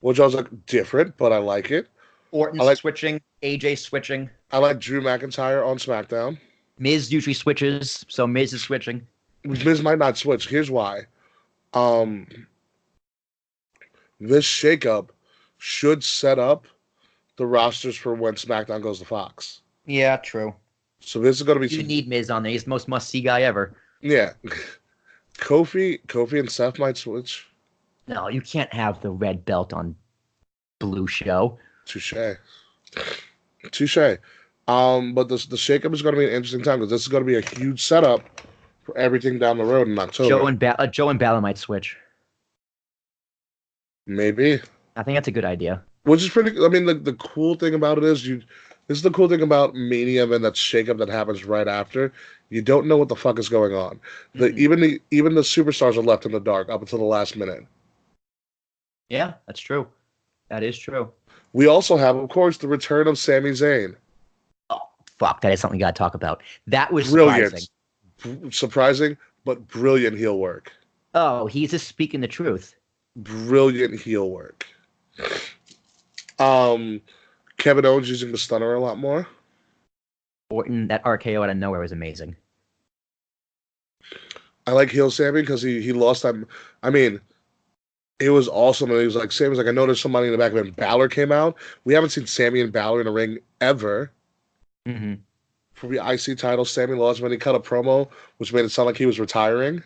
Which I was like, different, but I like it. Orton's switching. AJ switching. I like Drew McIntyre on SmackDown. Miz usually switches, so Miz is switching. Miz might not switch. Here's why. This shakeup should set up the rosters for when SmackDown goes to Fox. Yeah, true. So this is going to be... You need Miz on there. He's the most must-see guy ever. Yeah. Kofi and Seth might switch. No, you can't have the red belt on Blue Show. Touche. But the shakeup is going to be an interesting time, because this is going to be a huge setup for everything down the road in October. Joe and Balor might switch. Maybe. I think that's a good idea. Which is pretty. I mean, the cool thing about it is This is the cool thing about Mania and that shakeup that happens right after. You don't know what the fuck is going on. Even the superstars are left in the dark up until the last minute. Yeah, that's true. That is true. We also have, of course, the return of Sami Zayn. Oh, fuck. That is something we got to talk about. That was Brilliant. surprising. Surprising, but brilliant heel work. Oh, he's just speaking the truth. Brilliant heel work. Kevin Owens using the stunner a lot more. Orton, that RKO out of nowhere was amazing. I like heel Sami because he lost time. I mean, it was awesome. And he was like, Sami's like, I know there's some money in the back of him. Balor came out. We haven't seen Sami and Balor in a ring ever. Mm-hmm. For the IC title, Sami lost when he cut a promo, which made it sound like he was retiring.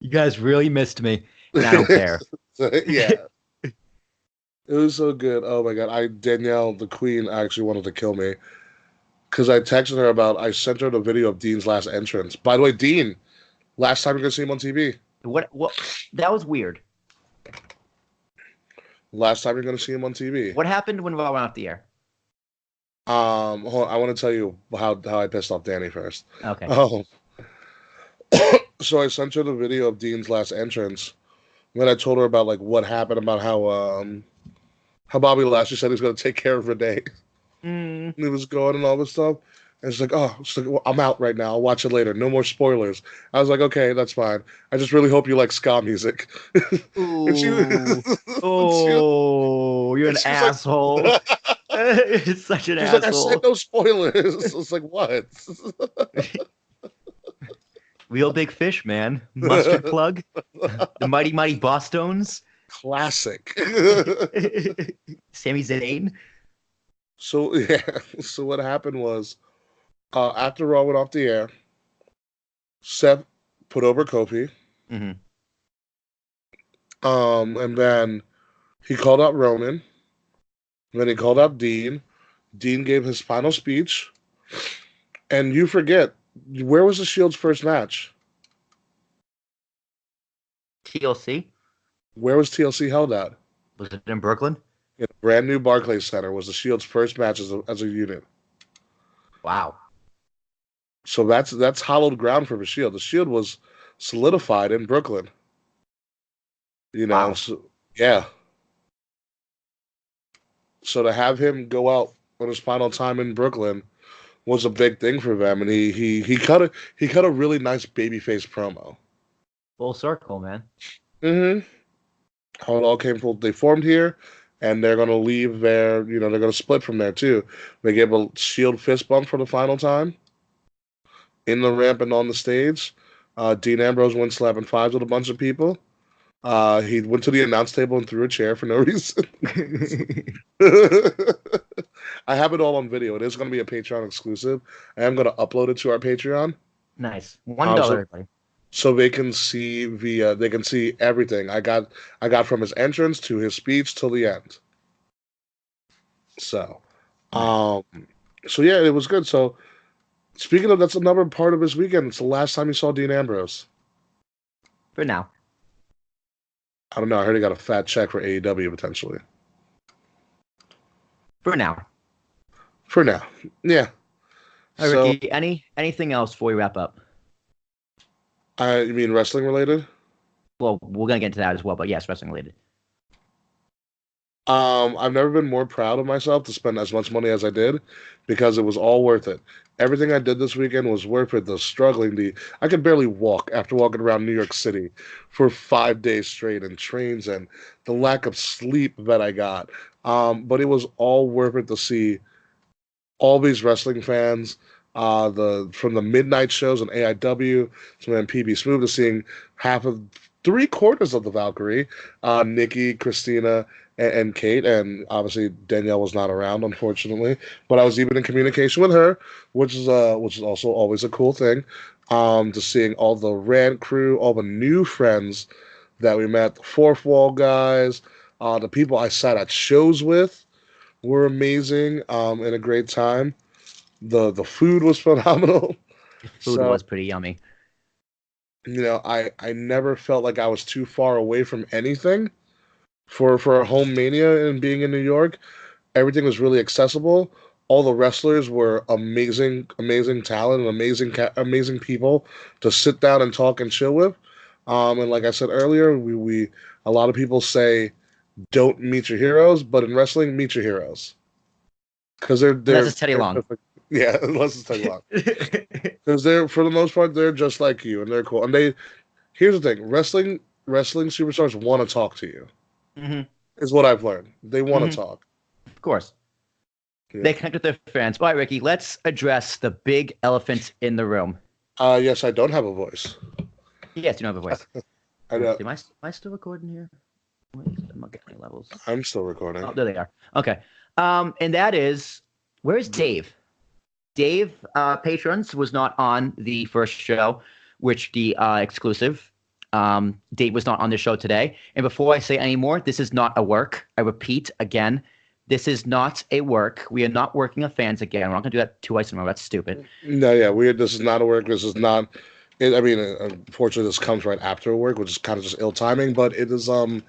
You guys really missed me. And I don't care. Yeah. It was so good. Oh my god. Danielle, the queen, actually wanted to kill me. Because I texted her I sent her the video of Dean's last entrance. By the way, Dean, last time you're going to see him on TV. What? That was weird. Last time you're going to see him on TV. What happened when we went off the air? Hold on, I want to tell you how I pissed off Danny first. Okay. So I sent her the video of Dean's last entrance. Then I told her about like what happened, about how Bobby Lashley said he's going to take care of Renee. And he was going and all this stuff. And she's like, well, I'm out right now. I'll watch it later. No more spoilers. I was like, okay, that's fine. I just really hope you like ska music. Ooh. You're an asshole. Like, it's such an asshole. Like, I said no spoilers. I was like, what? Real big fish, man. Mustard plug. The Mighty Mighty Bosstones. Classic. Sami Zayn. So what happened was, after Raw went off the air, Seth put over Kofi. Mm-hmm. And then he called out Roman. And then he called out Dean. Dean gave his final speech. And you forget, where was the Shield's first match? TLC. Where was TLC held at? Was it in Brooklyn? In the brand new Barclays Center was the Shield's first match as a unit. Wow. So that's hallowed ground for the Shield. The Shield was solidified in Brooklyn. You know, wow. So, yeah. So to have him go out on his final time in Brooklyn was a big thing for them, and he cut a really nice babyface promo. Full circle, man. Mm-hmm. How it all came full. They formed here, and they're gonna leave there. You know, they're gonna split from there too. They gave a Shield fist bump for the final time in the ramp and on the stage. Dean Ambrose went slapping fives with a bunch of people. He went to the announce table and threw a chair for no reason. I have it all on video. It is going to be a Patreon exclusive. I am going to upload it to our Patreon. Nice. $1, everybody. So they can see they can see everything I got from his entrance to his speech till the end. So, so yeah, it was good. So, speaking of, that's another part of his weekend. It's the last time you saw Dean Ambrose. For now. I don't know. I heard he got a fat check for AEW potentially. For now. For now. Yeah. All right, Rickie, anything else before we wrap up? You mean wrestling related? Well, we're going to get into that as well, but yes, wrestling related. I've never been more proud of myself to spend as much money as I did because it was all worth it. Everything I did this weekend was worth it. The struggling, I could barely walk after walking around New York City for 5 days straight in trains and the lack of sleep that I got. But it was all worth it to see all these wrestling fans, from the midnight shows on AIW to then PB Smooth, to seeing three-quarters of the Valkyrie, Nikki, Christina, and Kate, and obviously Danielle was not around, unfortunately, but I was even in communication with her, which is also always a cool thing. To seeing all the Rant crew, all the new friends that we met, the Fourth Wall guys, the people I sat at shows with were amazing, and a great time. The food was phenomenal. The food was pretty yummy. I never felt like I was too far away from anything for a home mania and being in New York. Everything was really accessible. All the wrestlers were amazing, amazing talent and amazing people to sit down and talk and chill with. And like I said earlier, we a lot of people say don't meet your heroes, but in wrestling, meet your heroes because Unless it's Teddy they're Long. just like, yeah, unless it's Teddy Long, because they're for the most part they're just like you and they're cool. And here's the thing, wrestling superstars want to talk to you. Mm-hmm. Is what I've learned. They want to Mm-hmm. talk. Of course. Yeah. They connect with their fans. All right, Ricky, let's address the big elephant in the room. Yes, I don't have a voice. Yes, you don't have a voice. I don't. Am I still recording here? Wait, I'm not getting any levels. I'm still recording. Oh, there they are. Okay. And that is, where's Dave? Dave, patrons, was not on the first show, which the exclusive. Dave was not on the show today. And before I say any more, this is not a work. I repeat again, this is not a work. We are not working with fans again. We're not going to do that twice in a row. That's stupid. No, yeah, this is not a work. This is not. I mean, unfortunately, this comes right after work, which is kind of just ill timing. But it is something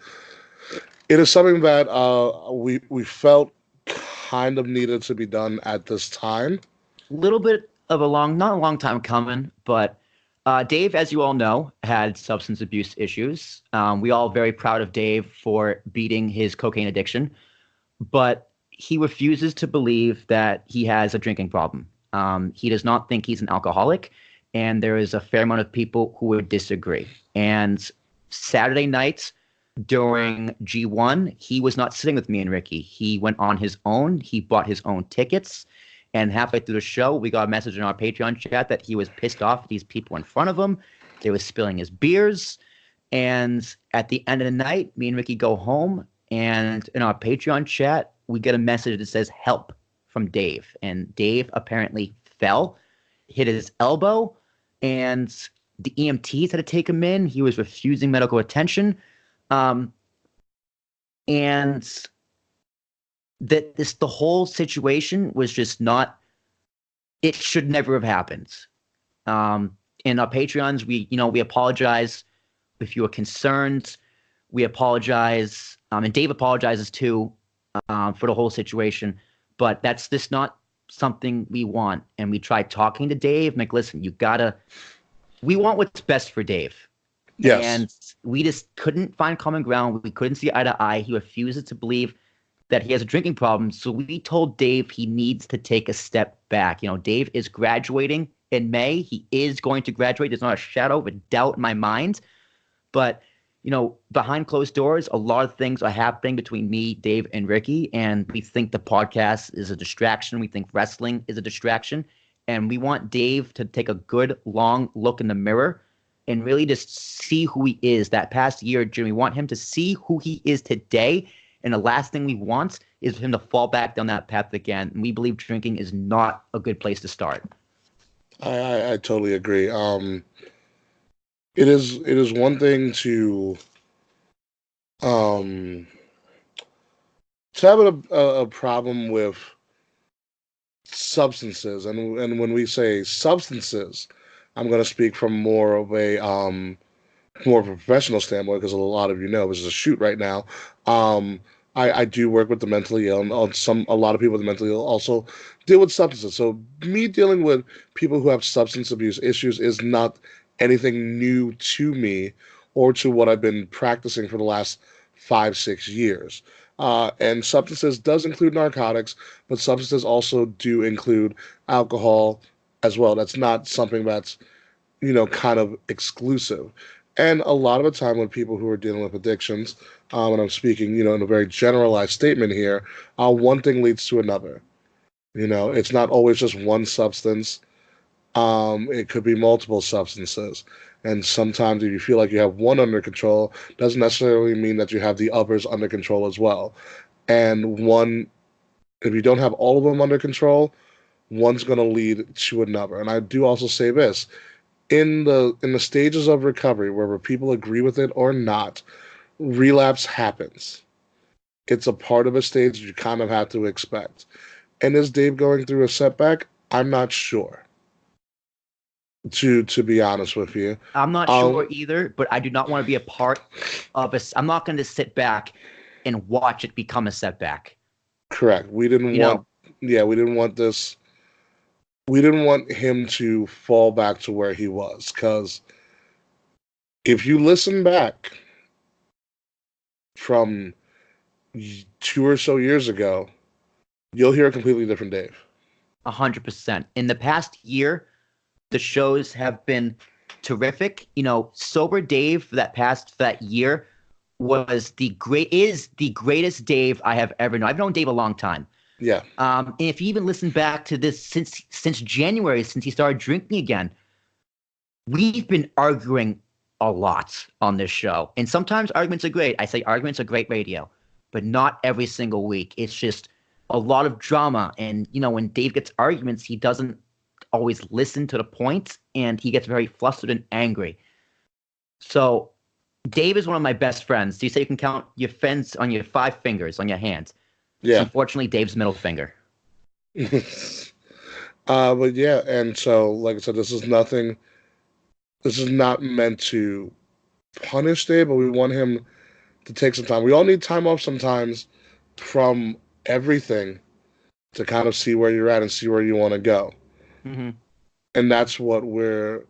that we felt kind of needed to be done at this time. A little bit of not a long time coming, but Dave, as you all know, had substance abuse issues. We all very proud of Dave for beating his cocaine addiction, but he refuses to believe that he has a drinking problem. He does not think he's an alcoholic, and there is a fair amount of people who would disagree. And Saturday night during G1, he was not sitting with me and Rickie. He went on his own. He bought his own tickets. And halfway through the show, we got a message in our Patreon chat that he was pissed off at these people in front of him. They were spilling his beers. And at the end of the night, me and Rickie go home. And in our Patreon chat, we get a message that says help from Dave. And Dave apparently fell, hit his elbow, and the EMTs had to take him in. He was refusing medical attention. And the whole situation was just not, it should never have happened. In our Patreons, we apologize if you were concerned. We apologize, and Dave apologizes too, for the whole situation, but that's just not something we want. And we tried talking to Dave, like, listen, we want what's best for Dave. Yes. And we just couldn't find common ground. We couldn't see eye to eye. He refuses to believe that he has a drinking problem. So we told Dave he needs to take a step back. Dave is graduating in May. He is going to graduate. There's not a shadow of a doubt in my mind. But, behind closed doors, a lot of things are happening between me, Dave, and Rickie. And we think the podcast is a distraction. We think wrestling is a distraction. And we want Dave to take a good, long look in the mirror and really just see who he is. That past year, Jim, we want him to see who he is today. And the last thing we want is for him to fall back down that path again. And we believe drinking is not a good place to start. I totally agree. It is one thing to have a problem with substances, and when we say substances, I'm going to speak from more of a professional standpoint, because a lot of this is a shoot right now. I do work with the mentally ill, and a lot of people with the mentally ill also deal with substances. So me dealing with people who have substance abuse issues is not anything new to me or to what I've been practicing for the last 5-6 years. And substances does include narcotics, but substances also do include alcohol as well. That's not something that's, kind of exclusive. And a lot of the time when people who are dealing with addictions, and I'm speaking, in a very generalized statement here, one thing leads to another. It's not always just one substance. It could be multiple substances. And sometimes if you feel like you have one under control, doesn't necessarily mean that you have the others under control as well. And if you don't have all of them under control, one's going to lead to another. And I do also say this, in the stages of recovery, whether people agree with it or not, relapse happens. It's a part of a stage you kind of have to expect. And is Dave going through a setback? I'm not sure. To be honest with you. I'm not sure either, but I do not want to be a part of a. I'm not going to sit back and watch it become a setback. Correct. We didn't want. Yeah, we didn't want this. We didn't want him to fall back to where he was, because if you listen back from 2 or so years ago, you'll hear a completely different Dave. 100%. In the past year, the shows have been terrific. Sober Dave for that year is the greatest Dave I have ever known. I've known Dave a long time. Yeah. And if you even listen back to this since January, since he started drinking again, we've been arguing a lot on this show. And sometimes arguments are great. I say arguments are great radio, but not every single week. It's just a lot of drama. And, when Dave gets arguments, he doesn't always listen to the point, and he gets very flustered and angry. So Dave is one of my best friends. Do you say you can count your friends on your 5 fingers on your hands? Yeah. It's unfortunately Dave's middle finger. But yeah, and so, like I said, this is not meant to punish Dave, but we want him to take some time. We all need time off sometimes from everything to kind of see where you're at and see where you want to go. Mm-hmm. And that's what we're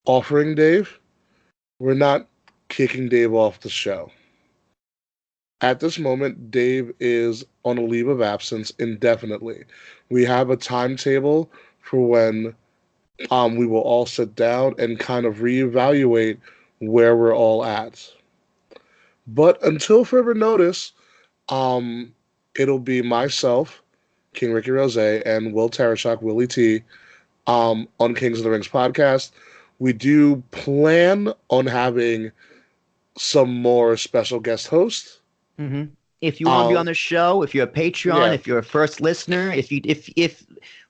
offering Dave. We're not kicking Dave off the show. At this moment, Dave is on a leave of absence indefinitely. We have a timetable for when we will all sit down and kind of reevaluate where we're all at. But until further notice, it'll be myself, King Rickie Rose, and Will Tarashak, Willy T, on Kings of the Rings podcast. We do plan on having some more special guest hosts. Mm-hmm. If you want to be on the show, if you're a Patreon, if you're a first listener, if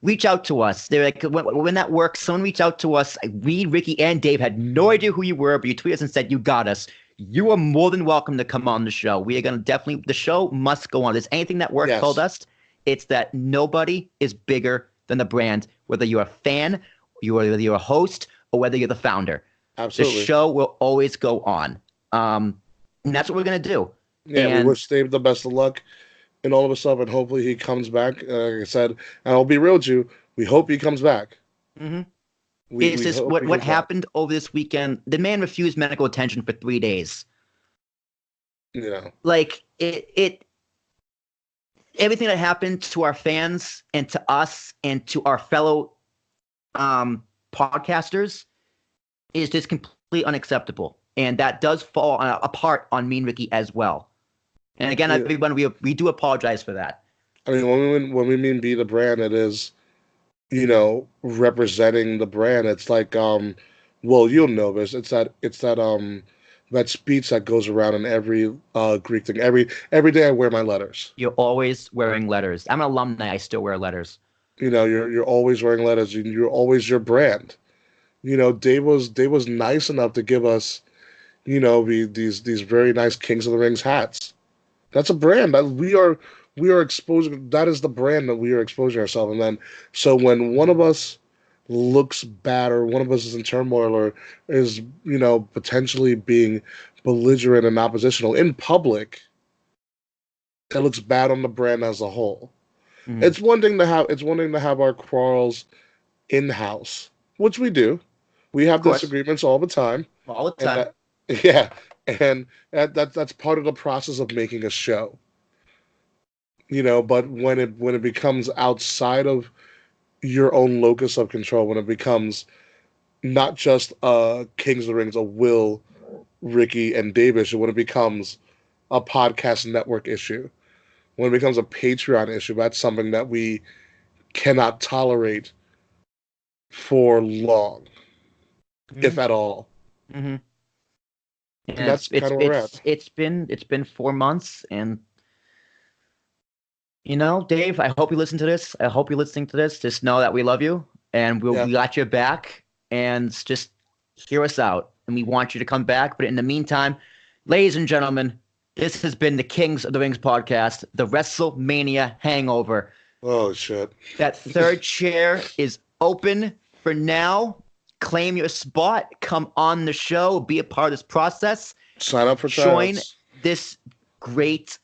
reach out to us. They're like, when that works, someone reach out to us. We, Rickie and Dave, had no idea who you were, but you tweeted us and said you got us. You are more than welcome to come on the show. We are going to the show must go on. If there's anything that work told us, it's that nobody is bigger than the brand, whether you're a fan, whether you're a host, or whether you're the founder. Absolutely. The show will always go on. And that's what we're going to do. Yeah, we wish Dave the best of luck in all of his stuff, and hopefully he comes back. Like I said, and I'll be real with you, we hope he comes back. Mm-hmm. It's just what happened over this weekend. The man refused medical attention for 3 days. Yeah. Like, it everything that happened to our fans and to us and to our fellow podcasters is just completely unacceptable. And that does fall apart on me and Rickie as well. And again, everyone, we do apologize for that. I mean, when we mean be the brand, it is, representing the brand. It's like, well, you'll know this. It's that speech that goes around in every Greek thing. Every day I wear my letters. You're always wearing letters. I'm an alumni. I still wear letters. You're always wearing letters. You're always your brand. Dave was nice enough to give us, these very nice Kings of the Rings hats. That's a brand that we are exposing. That is the brand that we are exposing ourselves. And then, so when one of us looks bad, or one of us is in turmoil, or is, potentially being belligerent and oppositional in public, it looks bad on the brand as a whole. Mm-hmm. It's one thing to have our quarrels in-house, which we do. We have disagreements all the time. All the time. And that's part of the process of making a show. But when it becomes outside of your own locus of control, when it becomes not just Kings of the Rings, a Will, Rickie, and Dave issue, when it becomes a podcast network issue, when it becomes a Patreon issue, that's something that we cannot tolerate for long, if at all. Mm-hmm. And that's kind of where we're at. It's been 4 months, and Dave, I hope you listen to this. I hope you're listening to this. Just know that we love you, and we got your back, and just hear us out. And we want you to come back. But in the meantime, ladies and gentlemen, this has been the Kings of the Rings podcast, the WrestleMania Hangover. Oh, shit. That third chair is open for now, claim your spot. Come on the show. Be a part of this process. Sign up for join tryouts. This great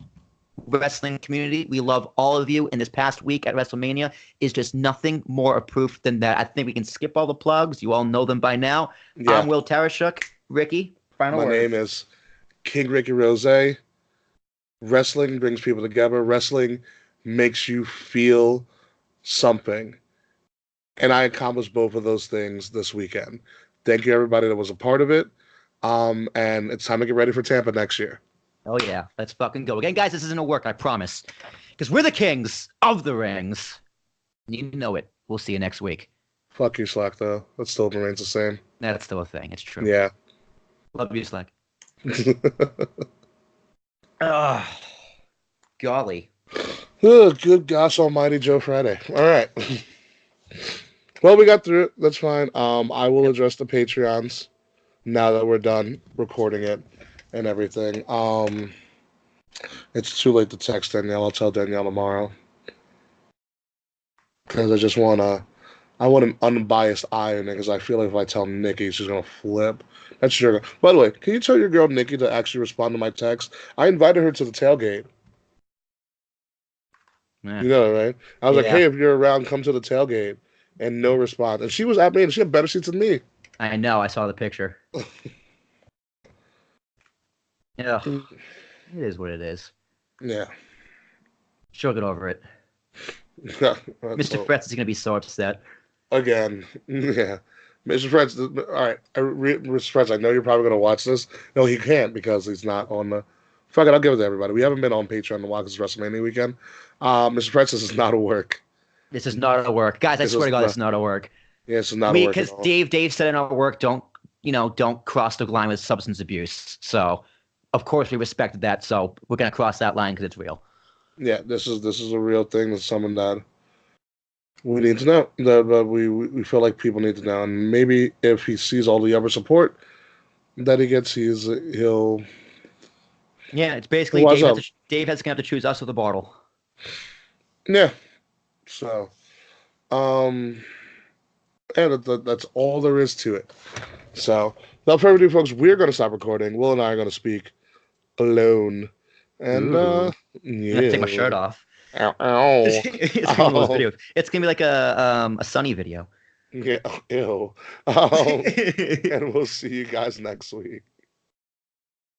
wrestling community. We love all of you. And this past week at WrestleMania is just nothing more proof than that. I think we can skip all the plugs. You all know them by now. Yeah. I'm Will Tarashuk. Rickie, final words. My name is King Rickie Rose. Wrestling brings people together. Wrestling makes you feel something. And I accomplished both of those things this weekend. Thank you, everybody that was a part of it. And it's time to get ready for Tampa next year. Oh, yeah. Let's fucking go. Again, guys, this isn't a work, I promise. Because we're the kings of the rings. You know it. We'll see you next week. Fuck you, Slack, though. That still remains the same. That's still a thing. It's true. Yeah. Love you, Slack. Golly. Oh, good gosh almighty Joe Friday. All right. Well, we got through it. That's fine. I will address the Patreons now that we're done recording it and everything. It's too late to text Danielle. I'll tell Danielle tomorrow. Because I want an unbiased eye on it, because I feel like if I tell Nikki, she's going to flip. That's your girl. By the way, can you tell your girl Nikki to actually respond to my text? I invited her to the tailgate. Yeah. You know, right? I was like, hey, if you're around, come to the tailgate. And no response. And she was at me, and she had better seats than me. I know. I saw the picture. Yeah. It is what it is. Yeah. She'll get over it. Mr. Fretz is going to be so upset. Again. Yeah. Mr. Fretz, all right. Mr. Fretz, I know you're probably going to watch this. No, he can't because he's not on the... Fuck it, I'll give it to everybody. We haven't been on Patreon in a while because it's WrestleMania weekend. Mr. Fretz, this is not a work. This is not a work. Guys, I swear to God, this is not a work. Yeah, it's not a work. Because Dave said in our work, don't cross the line with substance abuse. So, of course, we respected that. So, we're going to cross that line because it's real. Yeah, this is a real thing. It's something that we need to know. That we feel like people need to know. And maybe if he sees all the other support that he gets, he'll... Yeah, it's basically Dave has going to have to choose us or the bottle. Yeah. So, and that's all there is to it. So, without further ado, folks, we're going to stop recording. Will and I are going to speak alone. And, yeah. I'm going to take my shirt off. Ow, ow. It's one of those videos. It's going to be like a Sunny video. Yeah, ew. And we'll see you guys next week.